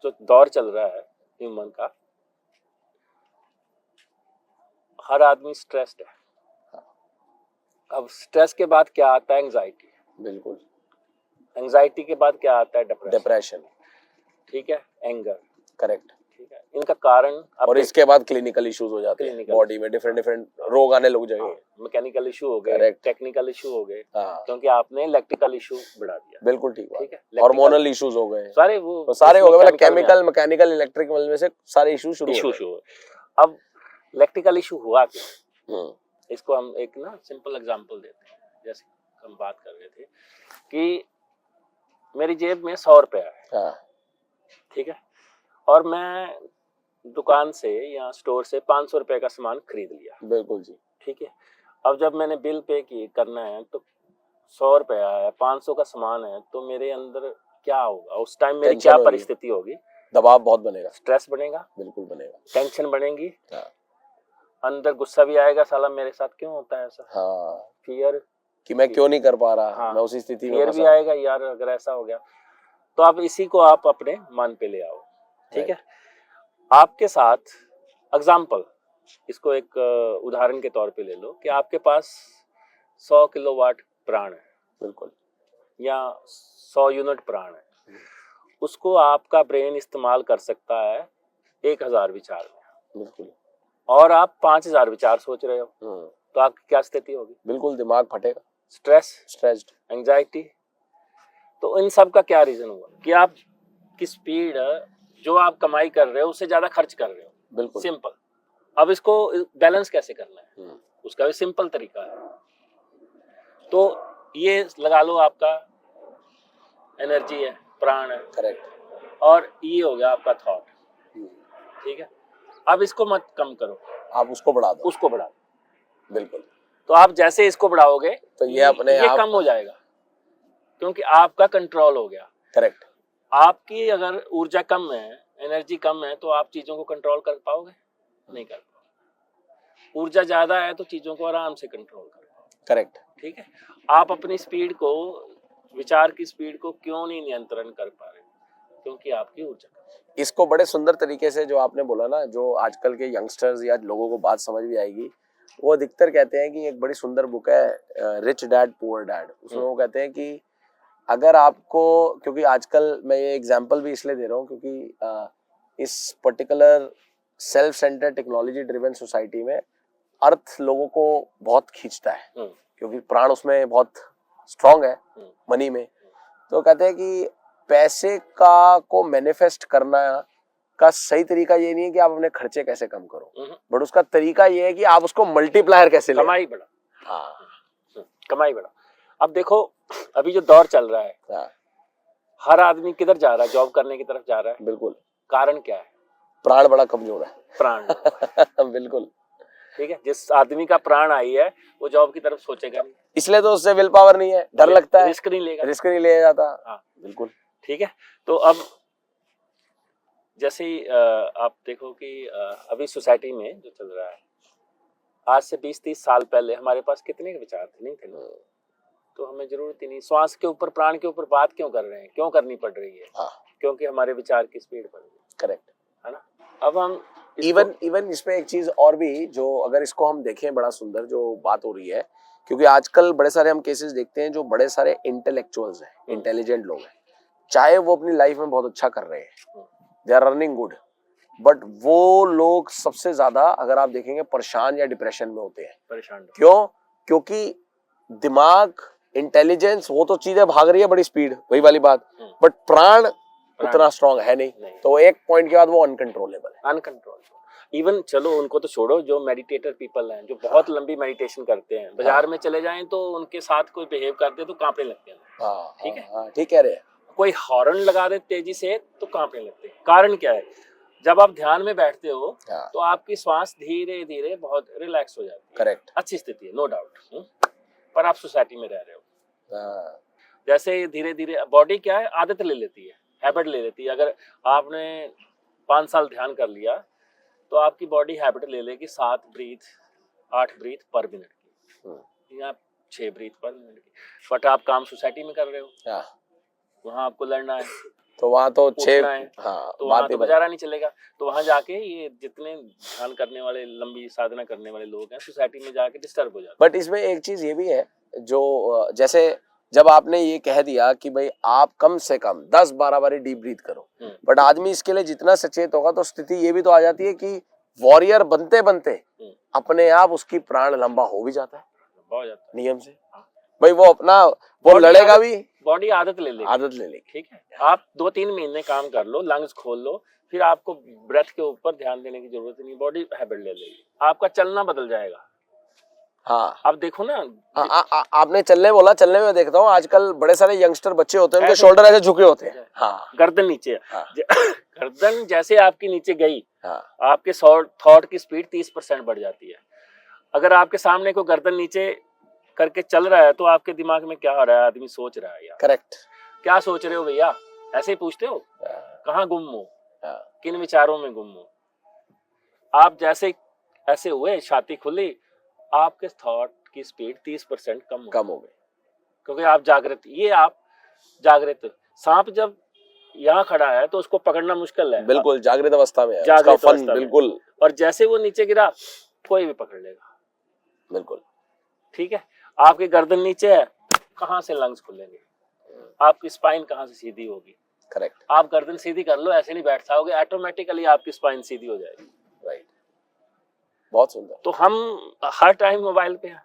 [SPEAKER 2] जो दौर चल रहा है ह्यूमन का, हर आदमी स्ट्रेस्ड है। अब स्ट्रेस के बाद क्या आता है? एंजाइटी।
[SPEAKER 1] बिल्कुल।
[SPEAKER 2] एंजाइटी के बाद क्या आता है?
[SPEAKER 1] डिप्रेशन,
[SPEAKER 2] ठीक है, एंगर,
[SPEAKER 1] करेक्ट,
[SPEAKER 2] ठीक है। इनका कारण,
[SPEAKER 1] और इसके बाद क्लिनिकल इश्यूज हो जाते हैं, बॉडी में डिफरेंट रोग आने लग जाएंगे।
[SPEAKER 2] मैकेनिकल इशू हो गए, टेक्निकल इशू हो गए, क्योंकि आपने इलेक्ट्रिकल इशू बढ़ा दिया।
[SPEAKER 1] बिल्कुल ठीक है। हार्मोनल इश्यूज हो गए,
[SPEAKER 2] सारे वो
[SPEAKER 1] सारे हो गए, मतलब केमिकल, मैकेनिकल, इलेक्ट्रिकल में से सारे इशू शुरू हुए।
[SPEAKER 2] अब इलेक्ट्रिकल इशू हुआ क्यों? इसको हम एक ना सिंपल एग्जांपल देते हैं। जैसे हम बात कर रहे थे कि मेरी जेब में 100 रुपया है, ठीक है, और मैं दुकान से या स्टोर से 500 रुपए का सामान खरीद लिया।
[SPEAKER 1] बिल्कुल जी,
[SPEAKER 2] ठीक है। अब जब मैंने बिल पे करना है तो 100 रुपया है, 500 का सामान है, तो मेरे अंदर क्या होगा उस टाइम? मेरी क्या परिस्थिति होगी?
[SPEAKER 1] दबाव बहुत बनेगा,
[SPEAKER 2] स्ट्रेस बनेगा,
[SPEAKER 1] बिल्कुल बनेगा,
[SPEAKER 2] टेंशन बनेगी, अंदर गुस्सा भी आएगा, साला मेरे साथ क्यों होता है ऐसा, फियर कि
[SPEAKER 1] मैं क्यों नहीं कर पा रहा, मैं उसी स्थिति में,
[SPEAKER 2] फियर भी आएगा, यार अगर ऐसा हो गया। तो आप इसी को आप अपने मन पे ले आओ, ठीक है। आपके साथ एग्जाम्पल, इसको एक उदाहरण के तौर पे ले लो कि आपके पास 100 किलोवाट प्राण है, बिल्कुल, या 100 यूनिट प्राण है, उसको आपका ब्रेन इस्तेमाल कर सकता है 1000 विचार में, बिल्कुल, और आप 5000 विचार सोच रहे हो, तो आपकी क्या स्थिति होगी? बिल्कुल दिमाग फटेगा, स्ट्रेस्ड, एंजाइटी। तो इन सब का क्या रीजन हुआ कि आप की स्पीड जो आप कमाई कर रहे हो उससे ज्यादा खर्च कर रहे हो, बिल्कुल सिंपल। अब इसको बैलेंस कैसे करना है, उसका भी सिंपल तरीका है। तो ये लगा लो आपका एनर्जी है, प्राण है, करेक्ट, और ये हो गया आपका थॉट, ठीक है। अब इसको मत कम करो,
[SPEAKER 1] आप उसको बढ़ा दो,
[SPEAKER 2] उसको बढ़ा दो।
[SPEAKER 1] बिल्कुल।
[SPEAKER 2] तो आप जैसे इसको बढ़ाओगे
[SPEAKER 1] तो ये अपने
[SPEAKER 2] ये
[SPEAKER 1] आप
[SPEAKER 2] कम हो जाएगा, क्योंकि आपका कंट्रोल हो गया।
[SPEAKER 1] करेक्ट।
[SPEAKER 2] आपकी अगर ऊर्जा कम है, एनर्जी कम है, तो आप चीजों को कंट्रोल कर पाओगे? नहीं कर पाओगे। ऊर्जा ज्यादा है तो चीजों को आराम से कंट्रोल कर पाओगे।
[SPEAKER 1] करेक्ट।
[SPEAKER 2] ठीक है। आप अपनी स्पीड को, विचार की स्पीड को क्यों नहीं नियंत्रण कर पा रहे? क्योंकि आपकी ऊर्जा।
[SPEAKER 1] इसको बड़े सुंदर तरीके से जो आपने बोला ना, जो आजकल के यंगस्टर्स या लोगों को बात समझ भी आएगी, वो अधिकतर कहते हैं कि एक बड़ी सुंदर बुक है रिच डैड पुअर डैड, उसमें वो कहते हैं कि अगर आपको, क्योंकि आजकल मैं ये एग्जांपल भी इसलिए दे रहा हूँ क्योंकि इस particular self centre technology driven society में अर्थ लोगों को बहुत खींचता है, क्योंकि प्राण उसमें बहुत स्ट्रांग है मनी में। तो कहते हैं कि पैसे का को मैनिफेस्ट करना का सही तरीका ये नहीं है कि आप अपने खर्चे कैसे कम करो, बट उसका तरीका ये है कि आप उसको मल्टीप्लायर कैसे ले।
[SPEAKER 2] कमाई बढ़ा।
[SPEAKER 1] हाँ,
[SPEAKER 2] कमाई बढ़ा। अब देखो, अभी जो दौर चल रहा है,
[SPEAKER 1] हाँ,
[SPEAKER 2] हर आदमी किधर जा रहा है? जॉब करने की तरफ जा रहा है।
[SPEAKER 1] बिल्कुल।
[SPEAKER 2] कारण क्या है?
[SPEAKER 1] प्राण बड़ा कमजोर है।
[SPEAKER 2] प्राण।
[SPEAKER 1] बिल्कुल।
[SPEAKER 2] ठीक है। जिस आदमी का प्राण आई है वो जॉब की तरफ सोचेगा नहीं,
[SPEAKER 1] इसलिए तो उससे विल पावर नहीं है, डर लगता है,
[SPEAKER 2] रिस्क नहीं लेगा,
[SPEAKER 1] रिस्क नहीं लिया जाता।
[SPEAKER 2] हाँ,
[SPEAKER 1] बिल्कुल।
[SPEAKER 2] ठीक है। तो अब जैसे ही आप देखो कि अभी सोसाइटी में जो चल रहा है, आज से 20-30 साल पहले हमारे पास कितने विचार थे? नहीं थे ना। तो हमें जरूरत ही नहीं। श्वास के ऊपर, प्राण के ऊपर बात क्यों कर रहे हैं? क्यों करनी पड़ रही है?
[SPEAKER 1] हाँ,
[SPEAKER 2] क्योंकि हमारे विचार की स्पीड बढ़ गई।
[SPEAKER 1] करेक्ट
[SPEAKER 2] है ना। अब हम
[SPEAKER 1] इवन इसमें एक चीज और भी, जो अगर इसको हम देखें, बड़ा सुंदर जो बात हो रही है, क्योंकि आजकल बड़े सारे हम केसेस देखते हैं जो बड़े सारे इंटेलेक्चुअल्स हैं, इंटेलिजेंट लोग हैं, चाहे वो अपनी लाइफ में बहुत अच्छा कर रहे हैं, they are running good, but वो लोग सबसे ज्यादा अगर आप देखेंगे परेशान या डिप्रेशन में होते हैं।
[SPEAKER 2] परेशान
[SPEAKER 1] क्यों? क्योंकि दिमाग, इंटेलिजेंस, वो तो चीजें भाग रही है बड़ी स्पीड, वही वाली बात, बट प्राण उतना स्ट्रांग है नहीं। तो एक पॉइंट के बाद वो अनकंट्रोलेबल है।
[SPEAKER 2] अनकंट्रोलेबल। इवन चलो उनको तो छोड़ो, जो मेडिटेटर पीपल हैं, जो बहुत लंबी मेडिटेशन करते हैं, बाजार में चले जाएं तो उनके साथ कोई बिहेव करते तो कांपने लगते हैं। ठीक है,
[SPEAKER 1] ठीक कह रहे हैं।
[SPEAKER 2] कोई हॉर्न लगा दे तेजी से तो कांपने लगते हैं। कारण क्या है? जब आप ध्यान में बैठते हो तो आपकी श्वास धीरे धीरे बहुत रिलैक्स हो जाती है।
[SPEAKER 1] करेक्ट।
[SPEAKER 2] अच्छी स्थिति है, नो डाउट। पर आप सोसाइटी में रह रहे हो, जैसे धीरे धीरे बॉडी क्या है, आदत ले लेती है, हैबिट ले लेती है। अगर आपने 5 साल ध्यान कर लिया तो आपकी बॉडी हैबिट ले लेगी 7 ब्रीथ 8 ब्रीथ पर मिनट की, या 6 ब्रीथ पर मिनट की। बट आप काम सोसाइटी में कर रहे हो, वहाँ आपको लड़ना है,
[SPEAKER 1] तो वहाँ तो 6
[SPEAKER 2] तो वहाँ तो गुजारा नहीं चलेगा। तो वहाँ जाके ये जितने ध्यान करने वाले, लंबी साधना करने वाले लोग हैं, सोसाइटी में जाके डिस्टर्ब हो जाते हैं।
[SPEAKER 1] बट इसमें एक चीज ये भी है, जो जैसे जब आपने ये कह दिया कि भाई आप कम से कम 10-12 बारी डीप ब्रीथ करो, बट आदमी इसके लिए जितना सचेत होगा तो स्थिति ये भी तो आ जाती है कि वॉरियर बनते बनते अपने आप उसकी प्राण लंबा हो भी जाता है नियम से। भाई वो अपना वो लड़ेगा भी,
[SPEAKER 2] बॉडी आदत ले लेगी। ठीक है, आप 2-3 महीने काम कर लो, लंग्स खोल लो, फिर आपको ब्रेथ के ऊपर ध्यान देने की जरूरत नहीं, बॉडी हैबिट ले लेगी, आपका चलना बदल जाएगा।
[SPEAKER 1] हाँ,
[SPEAKER 2] अब देखो ना,
[SPEAKER 1] आपने चलने बोला, चलने में देखता हूँ आजकल बड़े सारे यंगस्टर बच्चे होते हैं, उनके शोल्डर ऐसे झुके होते हैं। हाँ,
[SPEAKER 2] गर्दन नीचे। हाँ। गर्दन जैसे आपकी नीचे गई,
[SPEAKER 1] हाँ,
[SPEAKER 2] आपके थॉट की स्पीड 30% बढ़ जाती है। अगर आपके सामने को गर्दन नीचे करके चल रहा है तो आपके दिमाग में क्या हो रहा है? आदमी सोच रहा है यार।
[SPEAKER 1] करेक्ट।
[SPEAKER 2] क्या सोच रहे हो भैया? ऐसे ही पूछते हो, कहाँ गुम हो, किन विचारों में गुम हो? आप जैसे ऐसे हुए, छाती खुली, आपके थॉट की स्पीड 30% कम हो गई, क्योंकि आप जागृत। ये आप जागृत। सांप जब यहाँ खड़ा है तो उसको पकड़ना मुश्किल है, बिल्कुल
[SPEAKER 1] जागृत अवस्था में है,
[SPEAKER 2] जागृत
[SPEAKER 1] उसका फन बिल्कुल।
[SPEAKER 2] और जैसे वो नीचे गिरा, कोई भी पकड़ लेगा,
[SPEAKER 1] बिल्कुल।
[SPEAKER 2] ठीक है, आपकी गर्दन नीचे है, कहाँ से लंग्स खुलेंगे? आपकी स्पाइन कहाँ से सीधी होगी?
[SPEAKER 1] करेक्ट।
[SPEAKER 2] आप गर्दन सीधी कर लो, ऐसे नहीं बैठ जाओगे, ऑटोमेटिकली आपकी स्पाइन सीधी हो जाएगी।
[SPEAKER 1] राइट, बहुत सुंदर।
[SPEAKER 2] तो हम हर टाइम मोबाइल पे हैं,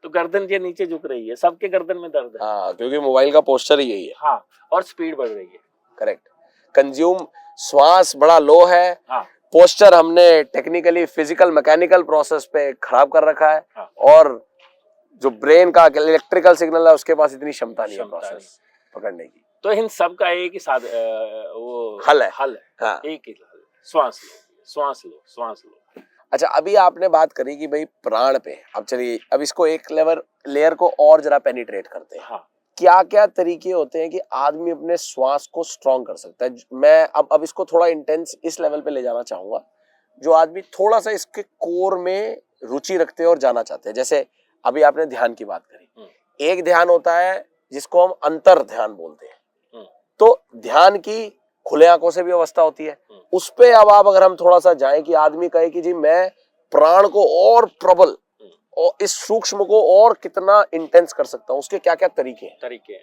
[SPEAKER 2] तो गर्दन ये नीचे झुक रही है, सबके गर्दन में दर्द है।
[SPEAKER 1] हाँ, क्योंकि मोबाइल का पोस्चर ही यही है।
[SPEAKER 2] हाँ, और स्पीड बढ़ रही है।
[SPEAKER 1] करेक्ट। कंज्यूम, श्वास बड़ा लो है।
[SPEAKER 2] हाँ,
[SPEAKER 1] पोस्चर हमने टेक्निकली फिजिकल मैकेनिकल प्रोसेस पे खराब कर रखा है।
[SPEAKER 2] हाँ,
[SPEAKER 1] और जो ब्रेन का इलेक्ट्रिकल सिग्नल है उसके पास इतनी क्षमता नहीं है प्रोसेस पकड़ने की।
[SPEAKER 2] तो इन सब का एक ही साथ वो
[SPEAKER 1] हल है।
[SPEAKER 2] हाँ। एक ही हल, श्वास लो, श्वास लो, श्वास लो।
[SPEAKER 1] अच्छा, अभी आपने बात करी कि भाई प्राण पे, अब चलिए अब इसको एक लेयर को और जरा पेनिट्रेट करते हैं।
[SPEAKER 2] हाँ।
[SPEAKER 1] क्या क्या तरीके होते हैं कि आदमी अपने श्वास को स्ट्रॉन्ग कर सकता है? मैं अब इसको थोड़ा इंटेंस इस लेवल पे ले जाना चाहूंगा, जो आदमी थोड़ा सा इसके कोर में रुचि रखते हैं और जाना चाहते हैं। जैसे अभी आपने ध्यान की बात करी, एक ध्यान होता है जिसको हम अंतर ध्यान बोलते हैं, तो ध्यान की खुले आंखों से भी अवस्था होती है। उस पे अब आप अगर हम थोड़ा सा जाएं कि आदमी कहे कि जी मैं प्राण को और प्रबल और इस सूक्ष्म को और कितना इंटेंस कर सकता हूं, उसके क्या क्या तरीके हैं?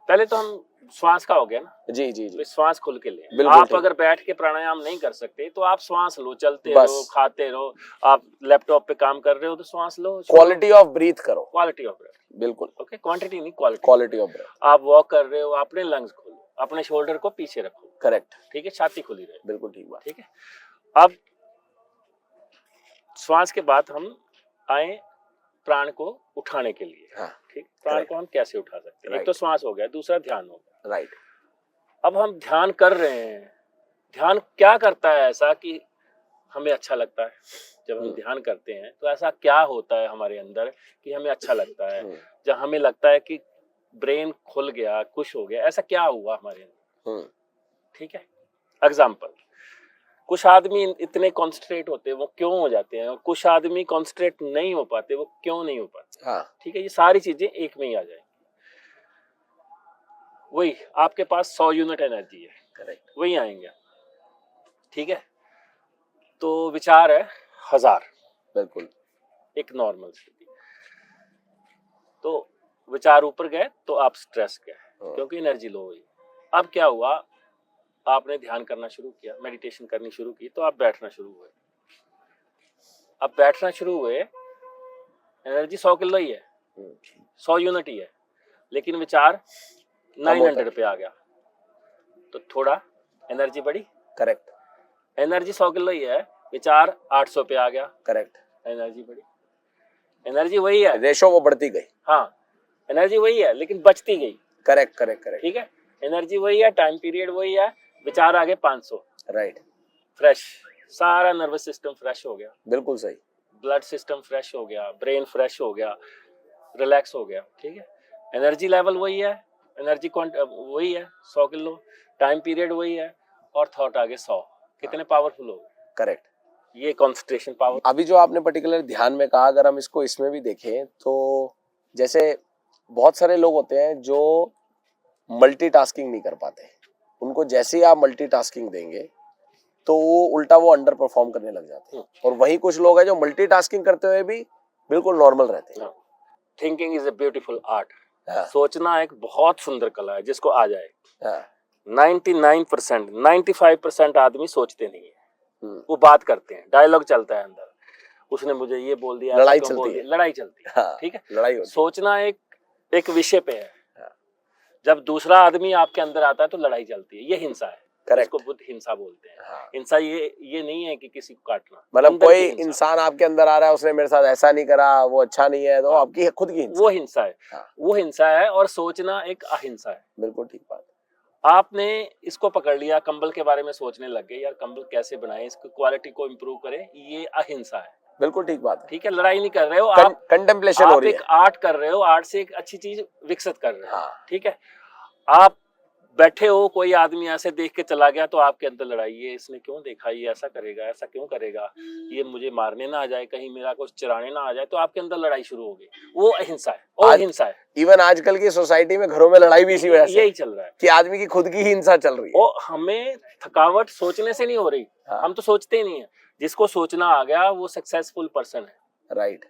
[SPEAKER 2] पहले तो हम श्वास का हो गया ना।
[SPEAKER 1] जी जी जी,
[SPEAKER 2] श्वास खुल के ले।
[SPEAKER 1] बिल्कुल।
[SPEAKER 2] आप अगर बैठ के प्राणायाम नहीं कर सकते तो आप श्वास लो, चलते रहो, खाते रहो। आप लैपटॉप पे काम कर रहे हो तो श्वास लो,
[SPEAKER 1] क्वालिटी ऑफ ब्रीथ करो,
[SPEAKER 2] क्वालिटी ऑफ ब्रेथ,
[SPEAKER 1] बिल्कुल।
[SPEAKER 2] ओके, क्वांटिटी नहीं,
[SPEAKER 1] क्वालिटी ऑफ ब्रेथ।
[SPEAKER 2] आप वॉक कर रहे हो, अपने लंग्स खोलो, अपने शोल्डर को पीछे रखो,
[SPEAKER 1] करेक्ट,
[SPEAKER 2] ठीक है, छाती खुली रहे,
[SPEAKER 1] बिल्कुल ठीक बात।
[SPEAKER 2] ठीक है। अब श्वास के बाद हम आए प्राण को उठाने के लिए।
[SPEAKER 1] हाँ,
[SPEAKER 2] ठीक, प्राण को हम कैसे उठा सकते हैं? एक तो श्वास हो गया, दूसरा ध्यान हो गया,
[SPEAKER 1] राइट।
[SPEAKER 2] अब हम ध्यान कर रहे हैं। ध्यान क्या करता है ऐसा कि हमें अच्छा लगता है? जब हम ध्यान करते हैं तो ऐसा क्या होता है हमारे अंदर कि हमें अच्छा लगता है? जब हमें लगता है कि ब्रेन खुल गया, खुश हो गया, ऐसा क्या हुआ हमारे अंदर? ठीक है, एग्जाम्पल, कुछ आदमी इतने कॉन्सेंट्रेट होते हैं, वो क्यों हो जाते हैं? कुछ आदमी कॉन्सेंट्रेट नहीं हो पाते, वो क्यों नहीं हो पाते?
[SPEAKER 1] हाँ।
[SPEAKER 2] ठीक है, ये सारी चीजें एक में ही आ जाएंगी। वही आपके पास 100 यूनिट एनर्जी है, करेक्ट, वही आएंगे, ठीक है। तो विचार है 1000,
[SPEAKER 1] बिल्कुल,
[SPEAKER 2] एक नॉर्मल स्थिति। तो विचार ऊपर गए तो आप स्ट्रेस गए, क्योंकि एनर्जी लो हुई। अब क्या हुआ, आपने ध्यान करना शुरू किया, मेडिटेशन करनी शुरू की, तो आप बैठना शुरू हुए। अब बैठना शुरू हुए, एनर्जी 100 किलो ही है, 100 यूनिट ही है, लेकिन विचार 900 पे आ गया, तो थोड़ा एनर्जी बढ़ी, करेक्ट। एनर्जी 100 किलो ही है, विचार 800 पे आ गया, करेक्ट, एनर्जी बढ़ी। एनर्जी वही है, रेशो वो बढ़ती गई, हाँ, एनर्जी वही है लेकिन बचती गई, करेक्ट करेक्ट करेक्ट, ठीक है। एनर्जी वही है, टाइम पीरियड वही है, विचार आगे 500, राइट, फ्रेश, सारा नर्वस सिस्टम फ्रेश हो गया, बिल्कुल सही, ब्लड सिस्टम फ्रेश हो गया, ब्रेन फ्रेश हो गया, रिलैक्स हो गया, ठीक है। एनर्जी लेवल वही है, एनर्जी वही है 100 किलो, टाइम पीरियड वही है, और थॉट आगे 100, कितने पावरफुल हो गए, करेक्ट। ये कंसंट्रेशन पावर। अभी जो आपने पर्टिकुलर ध्यान में कहा, अगर हम इसको इसमें भी देखें तो जैसे बहुत सारे लोग होते हैं जो मल्टीटास्किंग नहीं कर पाते, उनको जैसे ही आप मल्टीटास्किंग देंगे तो वो उल्टा वो अंडर परफॉर्म करने लग जाते हैं, और वही कुछ लोग हैं जो मल्टीटास्किंग करते हुए भी बिल्कुल नॉर्मल रहते हैं। Thinking is a beautiful art, सोचना एक बहुत सुंदर कला है, जिसको आ जाए। 99%, 95% आदमी सोचते नहीं है, वो बात करते हैं, डायलॉग चलता है अंदर, उसने मुझे ये बोल दिया, लड़ाई चलती है, लड़ाई चलती है, ठीक है, लड़ाई होती है। सोचना एक विषय पे है, जब दूसरा आदमी आपके अंदर आता है तो लड़ाई चलती है, ये हिंसा है, इसको बुद्ध हिंसा बोलते हैं। हाँ। हिंसा ये नहीं है कि किसी को काटना, मतलब कोई इंसान आपके अंदर आ रहा है, उसने मेरे साथ ऐसा नहीं करा, वो अच्छा नहीं है, तो आपकी खुद की हिंसा, वो हिंसा है। हाँ। वो हिंसा है, और सोचना एक अहिंसा है, बिल्कुल ठीक बात। आपने इसको पकड़ लिया, कंबल के बारे में सोचने लग गए, यार कंबल कैसे बनाए, इसकी क्वालिटी को इम्प्रूव करें, ये अहिंसा है, बिल्कुल ठीक बात है, ठीक है। लड़ाई नहीं कर रहे हो आप, कंटेम्पलेशन हो रही है, एक आर्ट कर रहे हो, आर्ट से एक अच्छी चीज विकसित कर रहे हो। हाँ। ठीक है, आप बैठे हो, कोई आदमी ऐसे देख के चला गया तो आपके अंदर लड़ाई, ये इसने क्यों देखा, ये ऐसा करेगा, ऐसा क्यों करेगा, ये मुझे मारने ना आ जाए, कहीं मेरा कुछ चुराने ना आ जाए, तो आपके अंदर लड़ाई शुरू हो गई, वो अहिंसा है, और हिंसा है। इवन आजकल की सोसाइटी में घरों में लड़ाई भी इसी वजह से यही चल रहा है कि आदमी की खुद की हिंसा चल रही है। और हमें थकावट सोचने से नहीं हो रही। हाँ। हम तो सोचते ही नहीं है, जिसको सोचना आ गया वो सक्सेसफुल पर्सन है, राइट,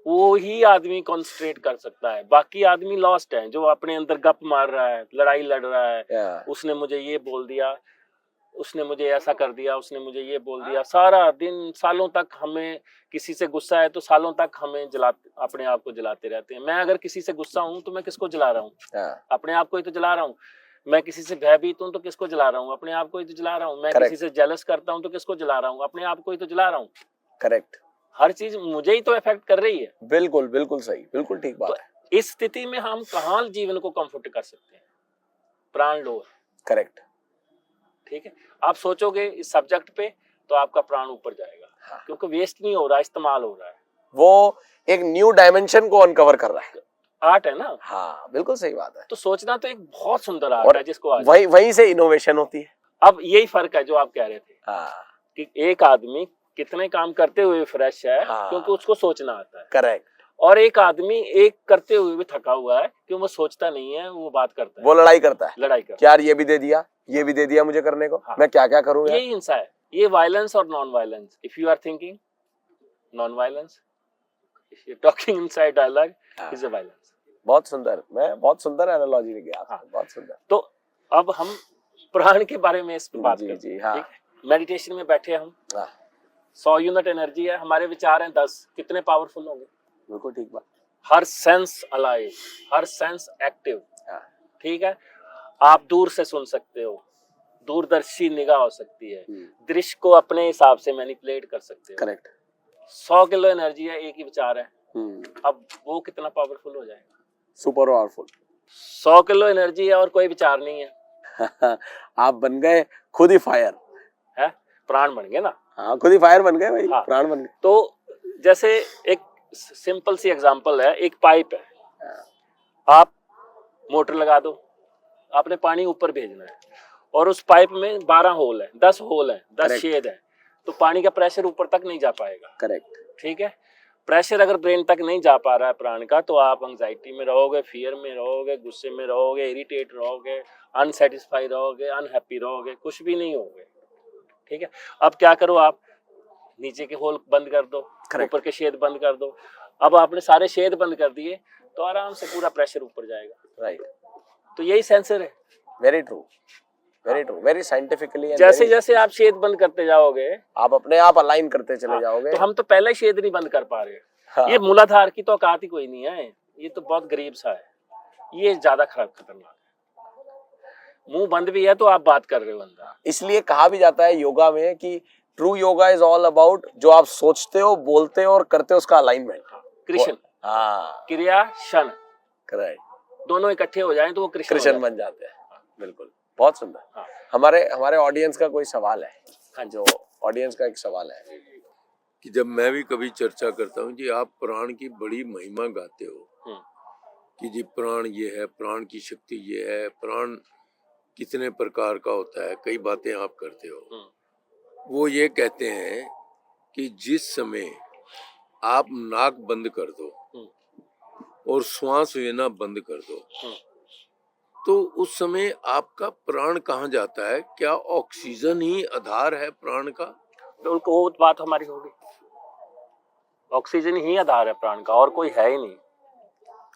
[SPEAKER 2] वो ही आदमी कॉन्सेंट्रेट कर सकता है, बाकी आदमी लॉस्ट है, जो अपने अंदर गप मार रहा है, लड़ाई लड़ रहा है, उसने मुझे ये बोल दिया, उसने मुझे ऐसा कर दिया, उसने मुझे ये बोल दिया, सारा दिन सालों तक हमें किसी से गुस्सा है तो सालों तक हमें अपने आप को जलाते रहते हैं। मैं अगर किसी से गुस्सा हूं तो मैं किसको जला रहा हूँ, अपने आप को ही तो जला रहा हूँ। मैं किसी से भयभीत हूं तो किसको जला रहा हूँ, अपने आप को ही तो जला रहा हूँ। मैं किसी से जेलस करता हूँ तो किसको जला रहा हूँ, अपने आप को ही तो जला रहा हूँ। करेक्ट, हर चीज मुझे ही तो इफेक्ट कर रही है। बिल्कुल बिल्कुल सही, बिल्कुल ठीक बात है। इस स्थिति में हम कहाँ जीवन को कंफर्ट कर सकते हैं? प्राण लो है।
[SPEAKER 1] करेक्ट।
[SPEAKER 2] ठीक है, आप सोचोगे इस सब्जेक्ट पे तो आपका प्राण ऊपर जाएगा।
[SPEAKER 1] हाँ।
[SPEAKER 2] क्योंकि वेस्ट नहीं हो रहा, इस्तेमाल हो रहा है।
[SPEAKER 1] वो एक न्यू डायमेंशन को अनकवर कर रहा है।
[SPEAKER 2] आर्ट है ना।
[SPEAKER 1] हाँ, बिल्कुल सही बात है।
[SPEAKER 2] तो सोचना तो एक बहुत सुंदर आर्ट
[SPEAKER 1] और
[SPEAKER 2] है जिसको आज
[SPEAKER 1] वहीं से इनोवेशन होती है।
[SPEAKER 2] अब यही फर्क है जो आप कह रहे थे
[SPEAKER 1] हाँ,
[SPEAKER 2] कि एक आदमी कितने काम करते हुए फ्रेश है
[SPEAKER 1] हाँ।
[SPEAKER 2] क्योंकि उसको सोचना आता है।
[SPEAKER 1] करेक्ट।
[SPEAKER 2] और एक आदमी एक करते हुए भी थका हुआ है क्योंकि वो सोचता नहीं है, वो बात करता है,
[SPEAKER 1] वो लड़ाई करता है,
[SPEAKER 2] लड़ाई करता है।
[SPEAKER 1] यार ये भी दे दिया, ये भी दे दिया मुझे करने को।
[SPEAKER 2] हाँ।
[SPEAKER 1] मैं क्या क्या करूं यार।
[SPEAKER 2] यही हिंसा है, ये वायलेंस और non violence. If you are thinking non violence, if you talking inside dialogue is a violence.
[SPEAKER 1] बहुत सुंदर, मैं बहुत सुंदर एनालॉजी ने किया।
[SPEAKER 2] हाँ।
[SPEAKER 1] बहुत सुंदर।
[SPEAKER 2] तो अब हम प्राण के बारे में इस पे बात
[SPEAKER 1] जी,
[SPEAKER 2] करते
[SPEAKER 1] जी,
[SPEAKER 2] हैं।
[SPEAKER 1] हाँ।
[SPEAKER 2] ठीक है, मेडिटेशन में बैठे हम,
[SPEAKER 1] हाँ,
[SPEAKER 2] 100 यूनिट एनर्जी है, हमारे विचार हैं 10, कितने पावरफुल होंगे।
[SPEAKER 1] बिल्कुल ठीक बात।
[SPEAKER 2] हर सेंस अलाइव, हर सेंस एक्टिव।
[SPEAKER 1] हाँ,
[SPEAKER 2] ठीक है, आप दूर से सुन सकते हो, दूरदर्शी निगाह हो सकती है, दृश्य को अपने हिसाब से मैनिपुलेट कर सकते हो।
[SPEAKER 1] करेक्ट।
[SPEAKER 2] 100 किलो एनर्जी है, एक ही विचार है। अब वो कितना पावरफुल हो जाएगा।
[SPEAKER 1] Super powerful.
[SPEAKER 2] 100 किलो एनर्जी है और कोई विचार नहीं है।
[SPEAKER 1] आप बन गए खुद ही फायर
[SPEAKER 2] है, प्राण बन गए ना।
[SPEAKER 1] हाँ, खुद ही फायर बन गए भाई।
[SPEAKER 2] हाँ।
[SPEAKER 1] प्राण बन गए।
[SPEAKER 2] तो जैसे एक सिंपल सी एग्जांपल है, एक पाइप है, आप मोटर लगा दो, आपने पानी ऊपर भेजना है और उस पाइप में 12 होल है, 10 होल है, 10
[SPEAKER 1] Correct.
[SPEAKER 2] छेद है, तो पानी का प्रेशर ऊपर तक नहीं जा पाएगा।
[SPEAKER 1] करेक्ट।
[SPEAKER 2] ठीक है, प्रेशर अगर ब्रेन तक नहीं जा पा रहा है प्राण का, तो आप एंजाइटी में रहोगे, फियर में रहोगे, गुस्से में रहोगे, इरिटेट रहोगे, अनसेटिस्फाई रहोगे, अनहैप्पी रहोगे, कुछ भी नहीं होगे। ठीक है, अब क्या करो, आप नीचे के होल बंद कर दो, ऊपर के छेद बंद कर दो। अब आपने सारे छेद बंद कर दिए तो आराम से पूरा प्रेशर ऊपर जाएगा।
[SPEAKER 1] राइट।
[SPEAKER 2] तो यही सेंसर है।
[SPEAKER 1] Very true, very true, very scientifically.
[SPEAKER 2] जैसे जैसे आप छेद बंद करते जाओगे,
[SPEAKER 1] आप अपने आप अलाइन करते चले जाओगे।
[SPEAKER 2] तो हम तो पहले छेद नहीं बंद कर पा रहे।
[SPEAKER 1] हाँ।
[SPEAKER 2] ये मूलाधार की तो औकात ही कोई नहीं है, ये तो बहुत गरीब सा है, ये ज्यादा खतरनाक है। मुंह बंद भी है तो आप बात कर रहे हो अंदर।
[SPEAKER 1] इसलिए कहा भी जाता है योगा में कि true yoga is all about जो आप सोचते हो, बोलते हो और करते हो उसका अलाइनमेंट।
[SPEAKER 2] कृष्ण,
[SPEAKER 1] हाँ,
[SPEAKER 2] क्रिया क्षण,
[SPEAKER 1] करेक्ट,
[SPEAKER 2] दोनों इकट्ठे हो जाएं तो वो
[SPEAKER 1] कृष्ण बन जाते हैं। बिल्कुल, बहुत सुंदर।
[SPEAKER 2] हाँ।
[SPEAKER 1] हमारे ऑडियंस का कोई सवाल है?
[SPEAKER 2] हाँ,
[SPEAKER 1] जो ऑडियंस का एक सवाल है
[SPEAKER 3] कि जब मैं भी कभी चर्चा करता हूँ कि आप प्राण की बड़ी महिमा गाते हो कि जी प्राण ये है, प्राण की शक्ति ये है, प्राण कितने प्रकार का होता है, कई बातें आप करते हो। वो ये कहते हैं कि जिस समय आप नाक बंद कर दो और श्वास लेना बंद कर दो, तो उस समय आपका प्राण कहाँ जाता है? क्या ऑक्सीजन ही आधार है प्राण का?
[SPEAKER 2] बिल्कुल, वो बात हमारी होगी। ऑक्सीजन ही आधार है प्राण का, और कोई है ही नहीं।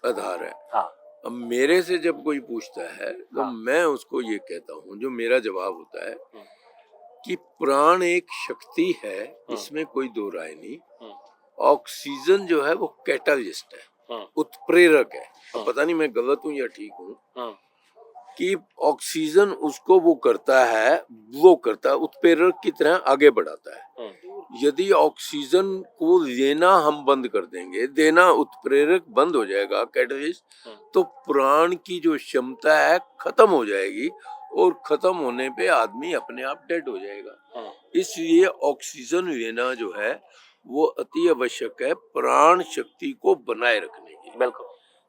[SPEAKER 3] आधार है।
[SPEAKER 2] हाँ।
[SPEAKER 3] अब मेरे से जब कोई पूछता है तो
[SPEAKER 2] हाँ।
[SPEAKER 3] मैं उसको ये कहता हूँ, जो मेरा जवाब होता है कि प्राण एक शक्ति है, इसमें कोई दो राय नहीं। ऑक्सीजन जो है वो कैटालिस्ट है, उत्प्रेरक है। अब पता नहीं मैं गलत हूँ या ठीक हूँ कि ऑक्सीजन उसको वो करता है, उत्प्रेरक की तरह आगे बढ़ाता है। यदि ऑक्सीजन को लेना हम बंद कर देंगे, देना उत्प्रेरक बंद हो जाएगा, कैटलिस्ट, तो प्राण की जो क्षमता है खत्म हो जाएगी और खत्म होने पे आदमी अपने आप डेड हो जाएगा। इसलिए ऑक्सीजन लेना जो है वो अति आवश्यक है प्राण शक्ति को बनाए रखने की।
[SPEAKER 2] बिल्कुल।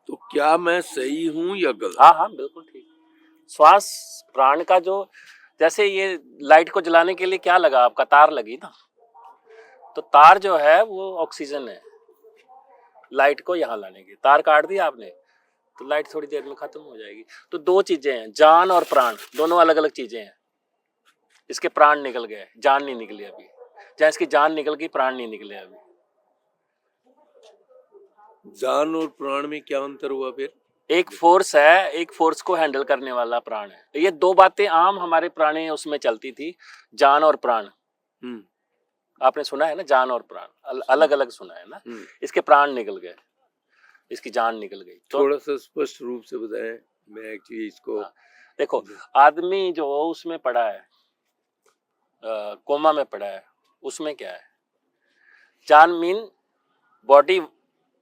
[SPEAKER 3] तो क्या मैं सही हूँ या गलत?
[SPEAKER 2] हाँ हाँ, बिल्कुल ठीक। श्वास प्राण का जो, जैसे ये लाइट को जलाने के लिए क्या लगा आपका, तार लगी ना, तो तार जो है वो ऑक्सीजन है। लाइट को यहाँ लाने की, तार काट दिया आपने तो लाइट थोड़ी देर में खत्म हो जाएगी। तो दो चीजें हैं, जान और प्राण, दोनों अलग अलग चीजें हैं। इसके प्राण निकल गए, जान नहीं निकली अभी। जहाँ इसकी जान निकल गई, प्राण नहीं निकले अभी।
[SPEAKER 3] जान और प्राण में क्या अंतर हुआ फिर?
[SPEAKER 2] एक फोर्स है, एक फोर्स को हैंडल करने वाला प्राण है। ये दो बातें आम हमारे पुराने उसमें चलती थी, जान और प्राण। आपने सुना है ना, जान और प्राण अलग अलग सुना है ना। इसके प्राण निकल गए, इसकी जान निकल गई। तो
[SPEAKER 3] थोड़ा सा स्पष्ट रूप से बताएं, मैं एक्चुअली इसको
[SPEAKER 2] देखो, आदमी जो उसमें पड़ा है, कोमा में पड़ा है, उसमें क्या है, जान मीन बॉडी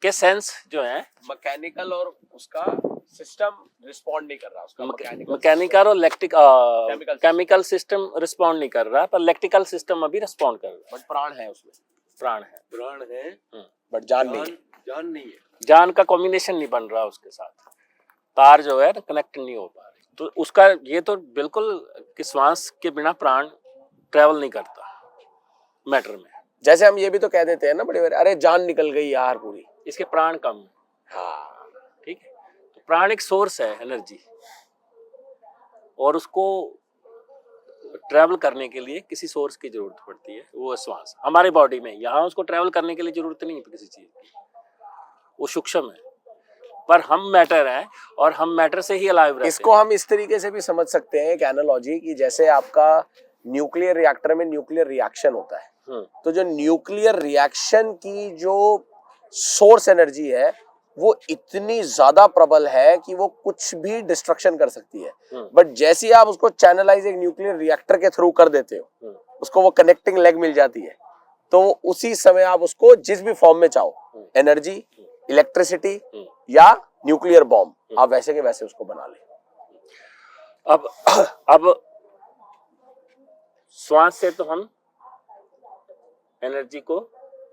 [SPEAKER 2] के सेंस जो है,
[SPEAKER 1] मैकेनिकल और उसका सिस्टम रिस्पॉन्ड नहीं कर रहा उसका,
[SPEAKER 2] मैकेनिकल और इलेक्ट्रिक केमिकल सिस्टम रिस्पॉन्ड नहीं कर रहा, पर इलेक्ट्रिकल सिस्टम अभी रिस्पॉन्ड कर रहा है।
[SPEAKER 1] बट प्राण है उसमें,
[SPEAKER 2] प्राण है
[SPEAKER 1] बट जान नहीं है।
[SPEAKER 3] जान नहीं है,
[SPEAKER 2] जान का कॉम्बिनेशन नहीं बन रहा उसके साथ, तार जो है कनेक्ट नहीं हो पा रही। तो उसका ये तो बिल्कुल कि श्वास के बिना प्राण ट्रेवल नहीं करता मैटर में।
[SPEAKER 1] जैसे हम ये भी तो कह देते हैं ना बड़े बड़े, अरे जान निकल गई यार पूरी,
[SPEAKER 2] इसके प्राण कम है।
[SPEAKER 1] हाँ
[SPEAKER 2] ठीक है, तो प्राण एक सोर्स है एनर्जी, और उसको ट्रैवल करने के लिए किसी सोर्स की जरूरत पड़ती है, वो है श्वास। हमारे बॉडी में यहाँ उसको ट्रैवल करने के लिए जरूरत नहीं है किसी चीज की, वो सूक्ष्म है, पर हम मैटर हैं और हम मैटर से ही अलाइव रहते हैं।
[SPEAKER 1] इसको हम इस तरीके से भी समझ सकते हैं, एक एनालॉजी की, जैसे आपका न्यूक्लियर रिएक्टर में न्यूक्लियर रिएक्शन होता है, तो जो न्यूक्लियर रिएक्शन की जो सोर्स एनर्जी है वो इतनी ज्यादा प्रबल है कि वो कुछ भी डिस्ट्रक्शन कर सकती है। बट जैसे ही आप उसको चैनलाइज एक न्यूक्लियर रिएक्टर के थ्रू कर देते हो, उसको वो कनेक्टिंग लेग मिल जाती है, तो उसी समय आप उसको जिस भी फॉर्म में चाहो, एनर्जी, इलेक्ट्रिसिटी या न्यूक्लियर बॉम्ब, आप वैसे के वैसे उसको बना ले।
[SPEAKER 2] अब श्वास से तो हम एनर्जी को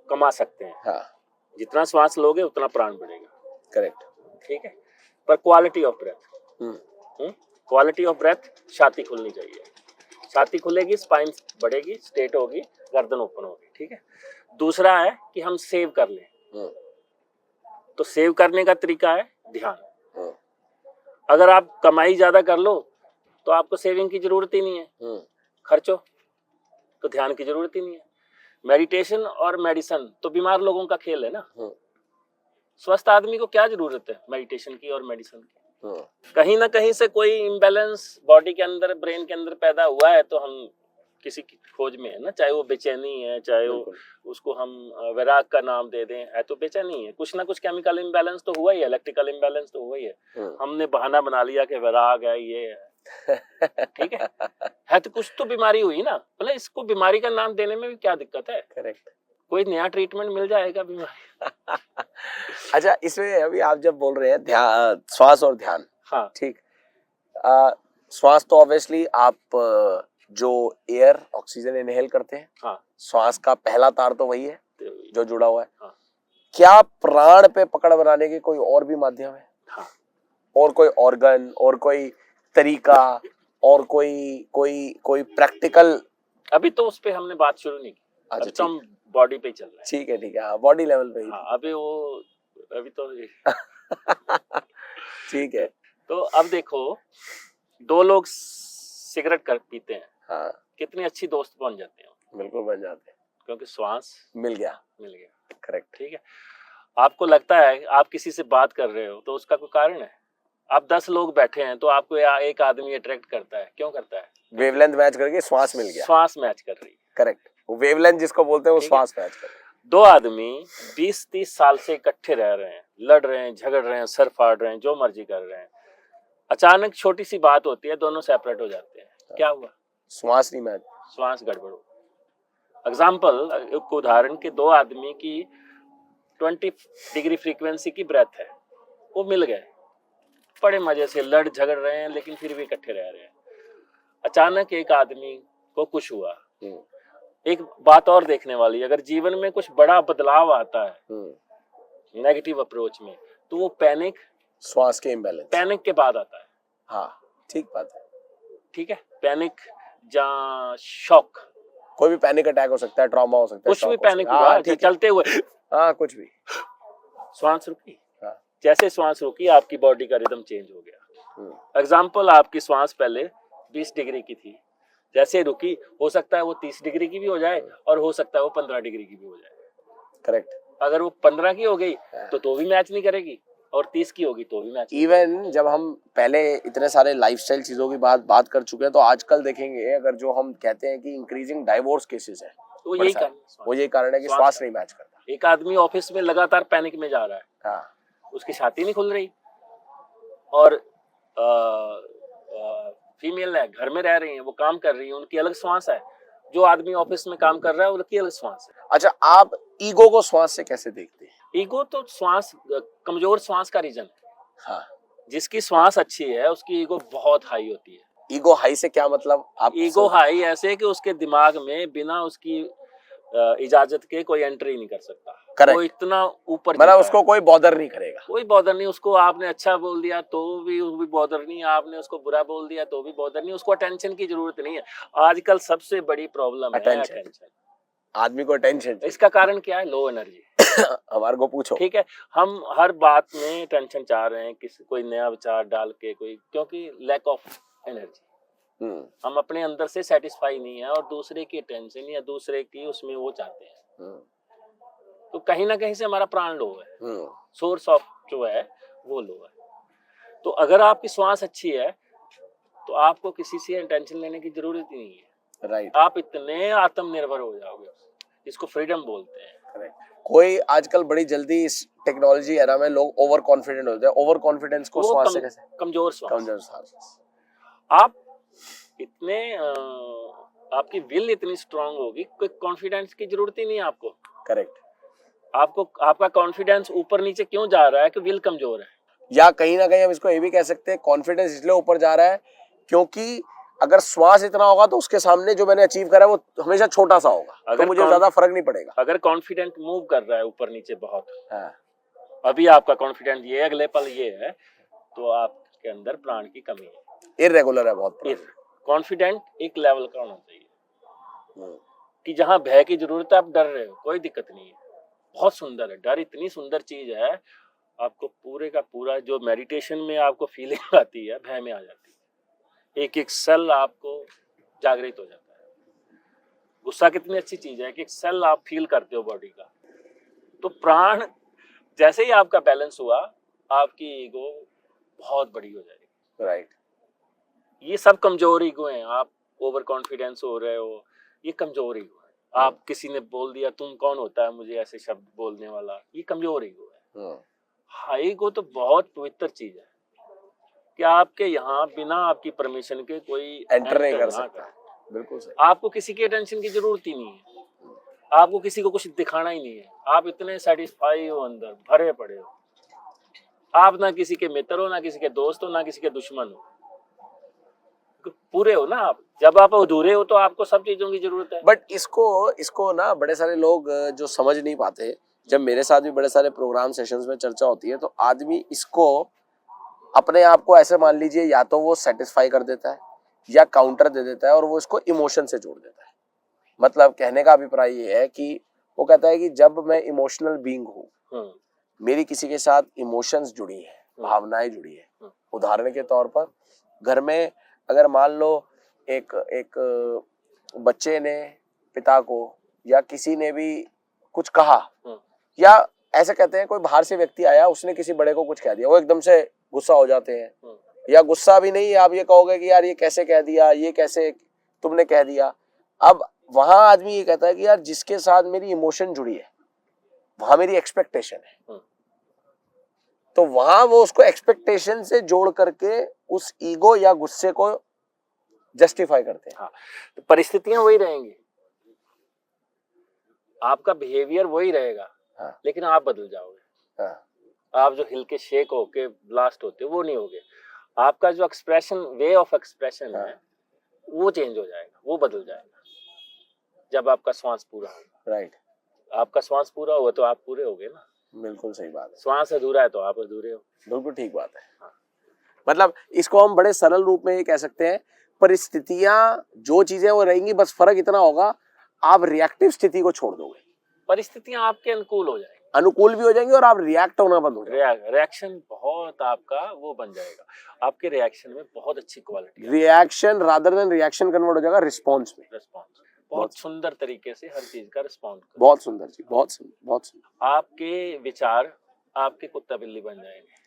[SPEAKER 2] कमा सकते हैं।
[SPEAKER 1] हाँ,
[SPEAKER 2] जितना श्वास लोगे उतना प्राण बढ़ेगा।
[SPEAKER 1] करेक्ट।
[SPEAKER 2] ठीक है, पर quality of breath, quality of breath, छाती खुलनी चाहिए। छाती खुलेगी, स्पाइन बढ़ेगी, स्ट्रेट होगी, गर्दन ओपन होगी। ठीक है, दूसरा है कि हम सेव कर लें। तो सेव करने का तरीका है ध्यान। अगर आप कमाई ज्यादा कर लो तो आपको सेविंग की जरूरत ही नहीं है, खर्चो तो ध्यान की जरूरत ही नहीं है। मेडिटेशन और मेडिसिन तो बीमार लोगों का खेल है ना। स्वस्थ आदमी को क्या जरूरत है मेडिटेशन की और मेडिसिन की? कहीं ना कहीं से कोई इम्बैलेंस बॉडी के अंदर, ब्रेन के अंदर पैदा हुआ है, तो हम किसी की खोज में है ना, चाहे वो बेचैनी है, चाहे वो उसको हम वैराग का नाम दे दें, है तो बेचैनी है। कुछ ना कुछ केमिकल इम्बैलेंस तो हुआ ही है, इलेक्ट्रिकल इम्बैलेंस तो हुआ ही है। हमने बहाना बना लिया कि वैराग है, ये है। ठीक है तो कुछ तो बीमारी हुई ना, भले इसको बीमारी का नाम देने में भी क्या दिक्कत है।
[SPEAKER 1] करेक्ट,
[SPEAKER 2] कोई नया ट्रीटमेंट मिल जाएगा बीमारी।
[SPEAKER 1] अच्छा, इसमें अभी आप जब बोल रहे हैं ध्यान, श्वास और ध्यान,
[SPEAKER 2] हाँ
[SPEAKER 1] ठीक, श्वास तो ऑब्वियसली आप जो एयर ऑक्सीजन इनहेल करते हैं,
[SPEAKER 2] हाँ,
[SPEAKER 1] श्वास का पहला तार तो वही है जो जुड़ा हुआ है।
[SPEAKER 2] हाँ,
[SPEAKER 1] क्या प्राण पे पकड़ बनाने के कोई और भी माध्यम है?
[SPEAKER 2] हाँ,
[SPEAKER 1] और कोई ऑर्गन और कोई तरीका और कोई प्रैक्टिकल?
[SPEAKER 2] अभी तो उस पे हमने बात शुरू नहीं की।
[SPEAKER 1] अच्छा,
[SPEAKER 2] अभी तो हम बॉडी पे चल रहे हैं।
[SPEAKER 1] ठीक है, बॉडी लेवल पे ही।
[SPEAKER 2] हाँ, अभी तो
[SPEAKER 1] ठीक है।
[SPEAKER 2] तो अब देखो, दो लोग सिगरेट पीते हैं,
[SPEAKER 1] हाँ,
[SPEAKER 2] कितनी अच्छी दोस्त बन जाते हैं,
[SPEAKER 1] बिल्कुल बन जाते हैं,
[SPEAKER 2] क्योंकि श्वास
[SPEAKER 1] मिल गया। करेक्ट।
[SPEAKER 2] ठीक है, आपको लगता है आप किसी से बात कर रहे हो तो उसका कोई कारण है। आप 10 लोग बैठे हैं तो आपको एक आदमी अट्रैक्ट करता है, क्यों करता है?
[SPEAKER 1] वेवलेंथ मैच करके श्वास मिल गया,
[SPEAKER 2] श्वास मैच कर रही है।
[SPEAKER 1] करेक्ट, वो वेवलेंथ जिसको बोलते हैं वो श्वास मैच कर रही है।
[SPEAKER 2] दो आदमी 20-30 साल से इकट्ठे रह रहे हैं, लड़ रहे हैं, झगड़ रहे हैं, सर फाड़ रहे हैं, जो मर्जी कर रहे हैं, अचानक छोटी सी बात होती है, दोनों सेपरेट हो जाते हैं। क्या हुआ?
[SPEAKER 1] श्वास नहीं मैच,
[SPEAKER 2] श्वास गड़बड़ हो। एग्जाम्पल, एक उदाहरण के दो आदमी की 20 डिग्री फ्रीक्वेंसी की ब्रेथ है, वो मिल गए, बड़े मजे से लड़ झगड़ रहे हैं, लेकिन फिर भी इकट्ठे रह रहे हैं। अचानक एक आदमी को कुछ हुआ। एक बात और देखने वाली, अगर जीवन में कुछ बड़ा बदलाव आता है नेगेटिव अप्रोच में, तो वो पैनिक,
[SPEAKER 1] श्वास के इम्बैलेंस,
[SPEAKER 2] पैनिक के बाद आता है।
[SPEAKER 1] हाँ, ठीक बात है।
[SPEAKER 2] ठीक है, पैनिक या शॉक,
[SPEAKER 1] कोई भी पैनिक अटैक हो सकता है, ट्रॉमा हो सकता है,
[SPEAKER 2] कुछ भी पैनिक हुआ, चलते हुए,
[SPEAKER 1] हाँ, कुछ भी,
[SPEAKER 2] श्वास रुकी।
[SPEAKER 1] हाँ,
[SPEAKER 2] जैसे श्वास रुकी, आपकी बॉडी का रिदम चेंज हो गया। एग्जाम्पल, आपकी श्वास पहले 20 डिग्री की थी, जैसे रुकी, हो सकता है वो 30 डिग्री की भी हो जाए, और हो सकता है वो 15 डिग्री की भी हो जाए।
[SPEAKER 1] करेक्ट।
[SPEAKER 2] अगर वो 15 की हो गई तो भी मैच नहीं करेगी, और 30 की होगी तो भी मैच।
[SPEAKER 1] इवन जब हम पहले इतने सारे लाइफस्टाइल चीजों की बात कर चुके हैं, तो आजकल देखेंगे, अगर जो हम कहते हैं कि इंक्रीजिंग डाइवोर्स केसेस है,
[SPEAKER 2] तो यही कारण है
[SPEAKER 1] कि श्वास नहीं मैच करता।
[SPEAKER 2] एक आदमी ऑफिस में लगातार पैनिक में जा रहा है,
[SPEAKER 1] हाँ,
[SPEAKER 2] उसकी छाती नहीं खुल रही, और फीमेल है, घर में रह रही है, वो काम कर रही है, उनकी अलग श्वास है। जो आदमी ऑफिस में काम कर रहा है उनकी अलग श्वास है।
[SPEAKER 1] अच्छा, आप ईगो को श्वास से कैसे देखते हैं?
[SPEAKER 2] ईगो तो श्वास, कमजोर श्वास का रीजन है।
[SPEAKER 1] हाँ,
[SPEAKER 2] जिसकी श्वास अच्छी है उसकी ईगो बहुत हाई होती है।
[SPEAKER 1] ईगो हाई से क्या मतलब? आप
[SPEAKER 2] ईगो हाई ऐसे कि उसके दिमाग में बिना उसकी इजाजत के कोई एंट्री नहीं कर सकता।
[SPEAKER 1] Correct.
[SPEAKER 2] वो इतना ऊपर
[SPEAKER 1] मतलब
[SPEAKER 2] जीता है।
[SPEAKER 1] उसको कोई बॉदर नहीं करेगा।
[SPEAKER 2] कोई बॉदर नहीं, उसको आपने अच्छा बोल दिया तो भी वो भी बॉदर नहीं, आपने उसको बुरा बोल दिया तो भी बॉदर नहीं, उसको अटेंशन की जरूरत नहीं है। आजकल सबसे बड़ी प्रॉब्लम है अटेंशन।
[SPEAKER 1] आदमी को टेंशन।
[SPEAKER 2] इसका कारण क्या है? Low energy.
[SPEAKER 1] हमारे को पूछो।
[SPEAKER 2] ठीक है, हम हर बात में टेंशन चाह रहे हैं, किसी कोई नया विचार डाल के कोई, क्योंकि लैक ऑफ एनर्जी। हम अपने अंदर से सेटिस्फाई नहीं है और दूसरे की टेंशन या दूसरे की उसमें वो चाहते हैं। तो कहीं ना कहीं से हमारा प्राण लो है, सोर्स ऑफ जो है वो लो है। तो अगर आपकी श्वास अच्छी है तो आपको किसी से टेंशन लेने की जरूरत ही नहीं है।
[SPEAKER 1] राइट।
[SPEAKER 2] आप इतने आत्मनिर्भर हो जाओगे, इसको फ्रीडम बोलते हैं।
[SPEAKER 1] कोई आजकल बड़ी जल्दी इस टेक्नोलॉजी एरा में लोग ओवर कॉन्फिडेंट होते हैं। ओवर कॉन्फिडेंस को श्वास से कैसे?
[SPEAKER 2] कमजोर श्वास। आप इतने आपकी विल इतनी स्ट्रांग होगी, कोई कॉन्फिडेंस की जरूरत ही नहीं है आपको।
[SPEAKER 1] करेक्ट।
[SPEAKER 2] आपको आपका कॉन्फिडेंस ऊपर नीचे क्यों जा रहा है? कि विल कमजोर है। या
[SPEAKER 1] कहीं ना कहीं हम इसको ये भी कह सकते हैं, कॉन्फिडेंस इसलिए ऊपर जा रहा है क्योंकि अगर श्वास इतना होगा तो उसके सामने जो मैंने अचीव करा है वो हमेशा छोटा सा होगा, तो मुझे ज्यादा फर्क नहीं पड़ेगा।
[SPEAKER 2] अगर कॉन्फिडेंट मूव कर रहा है ऊपर नीचे बहुत,
[SPEAKER 1] हाँ।
[SPEAKER 2] अभी आपका कॉन्फिडेंट ये, अगले पल ये है, तो आपके अंदर प्राण की कमी है,
[SPEAKER 1] इर्रेगुलर है बहुत।
[SPEAKER 2] कॉन्फिडेंट एक लेवल का होना चाहिए कि जहां भय की जरूरत है आप डर रहे हो, कोई दिक्कत नहीं है, बहुत सुंदर है। डर इतनी सुंदर चीज है, आपको पूरे का पूरा जो मेडिटेशन में आपको फीलिंग आती है, भय में आ जाती है। एक एक सेल आपको जागृत हो जाता है। गुस्सा कितनी अच्छी चीज है कि एक सेल आप फील करते हो बॉडी का। तो प्राण जैसे ही आपका बैलेंस हुआ, आपकी ईगो बहुत बड़ी हो जाएगी।
[SPEAKER 1] राइट।
[SPEAKER 2] ये सब कमजोर ईगो हैं। आप ओवर कॉन्फिडेंस हो रहे हो, ये कमजोर ईगो है। आप किसी ने बोल दिया तुम कौन होता है मुझे ऐसे शब्द बोलने वाला, ये कमजोर ईगो है। हाई ईगो तो बहुत पवित्र चीज है कि आपके यहाँ बिना आपकी परमिशन के कोई
[SPEAKER 1] एंटर नहीं कर सकता। बिल्कुल सही।
[SPEAKER 2] आपको किसी की अटेंशन की जरूरत ही नहीं है, आपको किसी को कुछ दिखाना ही नहीं है। आप इतने सेटिस्फाई हो, अंदर भरे पड़े हो। आप ना किसी के मित्र हो, ना किसी के दोस्त हो, ना किसी के दुश्मन हो, पूरे हो ना आप। जब आप अधूरे हो तो आपको सब चीजों की जरूरत है।
[SPEAKER 1] बट इसको ना बड़े सारे लोग जो समझ नहीं पाते, जब मेरे साथ भी बड़े सारे प्रोग्राम सेशंस में चर्चा होती है तो आदमी इसको अपने आप को ऐसे मान लीजिए, या तो वो सेटिस्फाई कर देता है या काउंटर दे देता है और वो इसको इमोशन से जोड़ देता है। मतलब कहने का अभिप्राय ये है कि वो कहता है कि जब मैं इमोशनल बीइंग हूँ, मेरी किसी के साथ इमोशंस जुड़ी है, भावनाएं जुड़ी है। उदाहरण के तौर पर घर में अगर मान लो एक बच्चे ने पिता को या किसी ने भी कुछ कहा, या ऐसे कहते हैं कोई बाहर से व्यक्ति आया, उसने किसी बड़े को कुछ कह दिया, वो एकदम से गुस्सा हो जाते हैं। या गुस्सा भी नहीं, आप ये कहोगे कि यार ये कैसे कह दिया, ये कैसे तुमने कह दिया। अब वहां आदमी ये कहता है कि यार जिसके साथ मेरी इमोशन जुड़ी है वहां मेरी एक्सपेक्टेशन है, तो वहां वो उसको एक्सपेक्टेशन से जोड़ करके उस ईगो या गुस्से को जस्टिफाई करते हैं।
[SPEAKER 2] हाँ, तो परिस्थितियां वही रहेंगी, आपका बिहेवियर वही रहेगा। हाँ। लेकिन आप बदल जाओगे। हाँ। आप जो हिल के शेक होके ब्लास्ट होते हो वो नहीं होगे। आपका जो एक्सप्रेशन, वे ऑफ एक्सप्रेशन है, वो चेंज हो जाएगा, वो बदल जाएगा जब आपका श्वास पूरा होगा। राइट। आपका श्वास पूरा होगा तो आप पूरे होगे ना।
[SPEAKER 1] बिल्कुल सही बात है।
[SPEAKER 2] श्वास अधूरा है तो आप अधूरे हो।
[SPEAKER 1] बिल्कुल ठीक बात है। हाँ। मतलब इसको हम बड़े सरल रूप में ये कह सकते हैं, परिस्थितियां जो चीजें वो रहेंगी, बस फर्क इतना होगा आप रिएक्टिव स्थिति को छोड़ दोगे,
[SPEAKER 2] परिस्थितियां आपके अनुकूल हो जाएंगी,
[SPEAKER 1] अनुकूल भी हो जाएंगी और आप रिएक्ट होना बंद हो जाएंगे।
[SPEAKER 2] रिएक्शन बहुत आपका वो बन जाएगा। आपके रिएक्शन में बहुत अच्छी quality,
[SPEAKER 1] reaction rather than reaction convert हो जाएगा रिस्पॉन्स में।
[SPEAKER 2] रिस्पॉन्स बहुत सुंदर तरीके से हर चीज का रिस्पॉन्स,
[SPEAKER 1] बहुत सुंदर जी, बहुत सुंदर, बहुत सुंदर।
[SPEAKER 2] आपके विचार आपके कुत्ता बिल्ली बन जाएंगे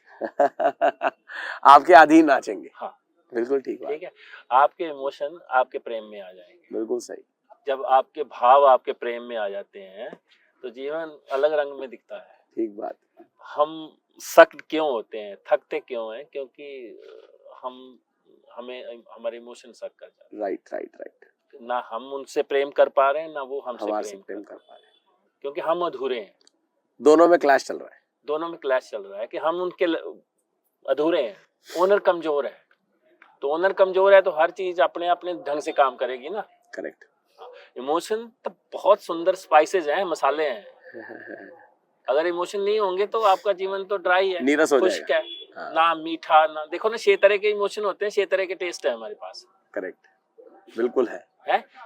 [SPEAKER 1] आपके अधीन नाचेंगे।
[SPEAKER 2] हाँ
[SPEAKER 1] बिल्कुल ठीक
[SPEAKER 2] है। आपके इमोशन आपके प्रेम में आ जाएंगे।
[SPEAKER 1] बिल्कुल सही।
[SPEAKER 2] जब आपके भाव आपके प्रेम में आ जाते हैं तो जीवन अलग रंग में दिखता है।
[SPEAKER 1] ठीक बात।
[SPEAKER 2] हम सख्त क्यों होते हैं, थकते क्यों हैं? क्योंकि हमें हमारे इमोशन सख्त कर जाते हैं।
[SPEAKER 1] राइट।
[SPEAKER 2] ना हम उनसे प्रेम कर पा रहे हैं, ना वो हमसे प्रेम कर पा रहे हैं, क्योंकि हम अधूरे हैं।
[SPEAKER 1] दोनों में क्लैश चल रहा है।
[SPEAKER 2] दोनों में क्लैश चल रहा है कि हम उनके अधूरे हैं, ओनर कमजोर है, तो ओनर कमजोर है तो हर चीज अपने अपने ढंग से काम करेगी ना।
[SPEAKER 1] करेक्ट।
[SPEAKER 2] इमोशन तो बहुत सुंदर स्पाइसेस हैं, मसाले हैं। अगर इमोशन नहीं होंगे तो आपका जीवन तो ड्राई है,
[SPEAKER 1] नीरस हो
[SPEAKER 2] खुश्क
[SPEAKER 1] जाएगा।
[SPEAKER 2] है।
[SPEAKER 1] हाँ।
[SPEAKER 2] ना मीठा ना, देखो ना 6 तरह के इमोशन होते हैं, 6 तरह के टेस्ट है हमारे पास,
[SPEAKER 1] करेक्ट, बिल्कुल है।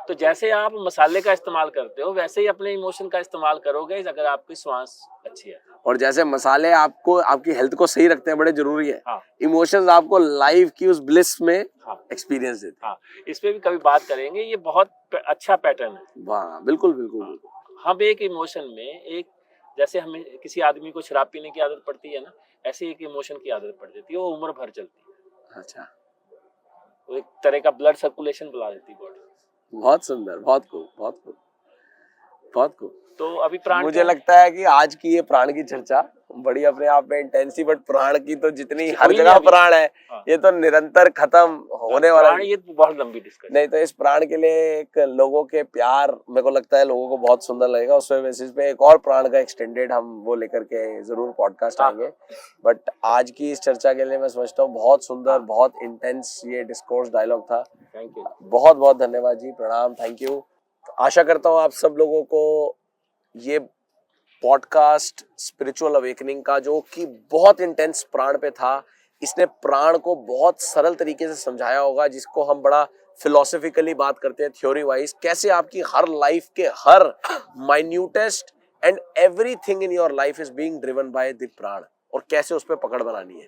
[SPEAKER 2] तो जैसे आप मसाले का इस्तेमाल करते हो वैसे ही अपने इमोशन का इस्तेमाल करोगे अगर आपकी श्वास अच्छी है।
[SPEAKER 1] और जैसे मसाले आपको आपकी हेल्थ को सही रखते हैं, बड़े जरूरी है,
[SPEAKER 2] हाँ।
[SPEAKER 1] इमोशंस आपको लाइफ की उस ब्लिस में
[SPEAKER 2] हाँ।
[SPEAKER 1] एक्सपीरियंस देते हैं।
[SPEAKER 2] हाँ, इस पे भी कभी बात करेंगे, ये बहुत अच्छा पैटर्न है।
[SPEAKER 1] वाह, बिल्कुल बिल्कुल बिल्कुल।
[SPEAKER 2] हम एक इमोशन में, एक जैसे हमें किसी आदमी को शराब पीने की आदत पड़ती है ना, ऐसे एक इमोशन की आदत पड़ जाती है, वो उम्र भर चलती है।
[SPEAKER 1] अच्छा,
[SPEAKER 2] वो एक तरह का ब्लड सर्कुलेशन बुला देती है बॉडी।
[SPEAKER 1] बहुत सुंदर, बहुत खूब, बहुत खूब, बहुत खूब।
[SPEAKER 2] तो अभी प्राण
[SPEAKER 1] मुझे लगता है कि आज की ये प्राण की चर्चा बड़ी अपने आप में इंटेंसी, बट प्राण की तो जितनी हर
[SPEAKER 2] हुई
[SPEAKER 1] जगह
[SPEAKER 2] अभी।
[SPEAKER 1] प्राण है,
[SPEAKER 2] हाँ।
[SPEAKER 1] ये तो निरंतर खत्म होने वाला
[SPEAKER 2] प्राण, ये तो बहुत लंबी डिस्कशन।
[SPEAKER 1] नहीं। तो इस प्राण के लिए एक लोगों के प्यार, मेरे को लगता है लोगों को बहुत सुंदर लगेगा। उस बेसिस पे एक और प्राण का एक्सटेंडेड हम वो लेकर के जरूर पॉडकास्ट आएंगे। बट आज की इस चर्चा के लिए मैं समझता हूँ बहुत सुंदर, बहुत इंटेंस ये डिस्कोर्स डायलॉग था।
[SPEAKER 2] थैंक यू,
[SPEAKER 1] बहुत बहुत धन्यवाद जी, प्रणाम, थैंक यू। आशा करता हूँ आप सब लोगों को ये पॉडकास्ट स्पिरिचुअल अवेकनिंग का, जो कि बहुत इंटेंस प्राण पे था, इसने प्राण को बहुत सरल तरीके से समझाया होगा, जिसको हम बड़ा फिलोसफिकली बात करते हैं, थ्योरी वाइज, कैसे आपकी हर लाइफ के हर minutest and everything in your life is being driven by the prana, और कैसे उस पर पकड़ बनानी है।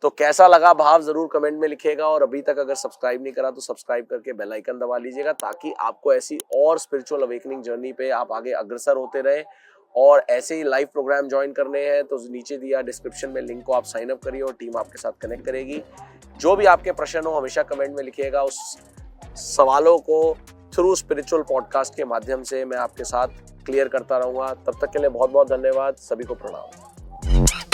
[SPEAKER 1] तो कैसा लगा भाव जरूर कमेंट में लिखिएगा, और अभी तक अगर सब्सक्राइब नहीं करा तो सब्सक्राइब करके बेल आइकन दबा लीजिएगा, ताकि आपको ऐसी और स्पिरिचुअल अवेकनिंग जर्नी पे आप आगे अग्रसर होते रहे। और ऐसे ही लाइव प्रोग्राम ज्वाइन करने हैं तो नीचे दिया डिस्क्रिप्शन में लिंक को आप साइन अप करिए और टीम आपके साथ कनेक्ट करेगी। जो भी आपके प्रश्न हो हमेशा कमेंट में लिखिएगा, उस सवालों को थ्रू स्पिरिचुअल पॉडकास्ट के माध्यम से मैं आपके साथ क्लियर करता रहूंगा। तब तक के लिए बहुत बहुत धन्यवाद, सभी को प्रणाम।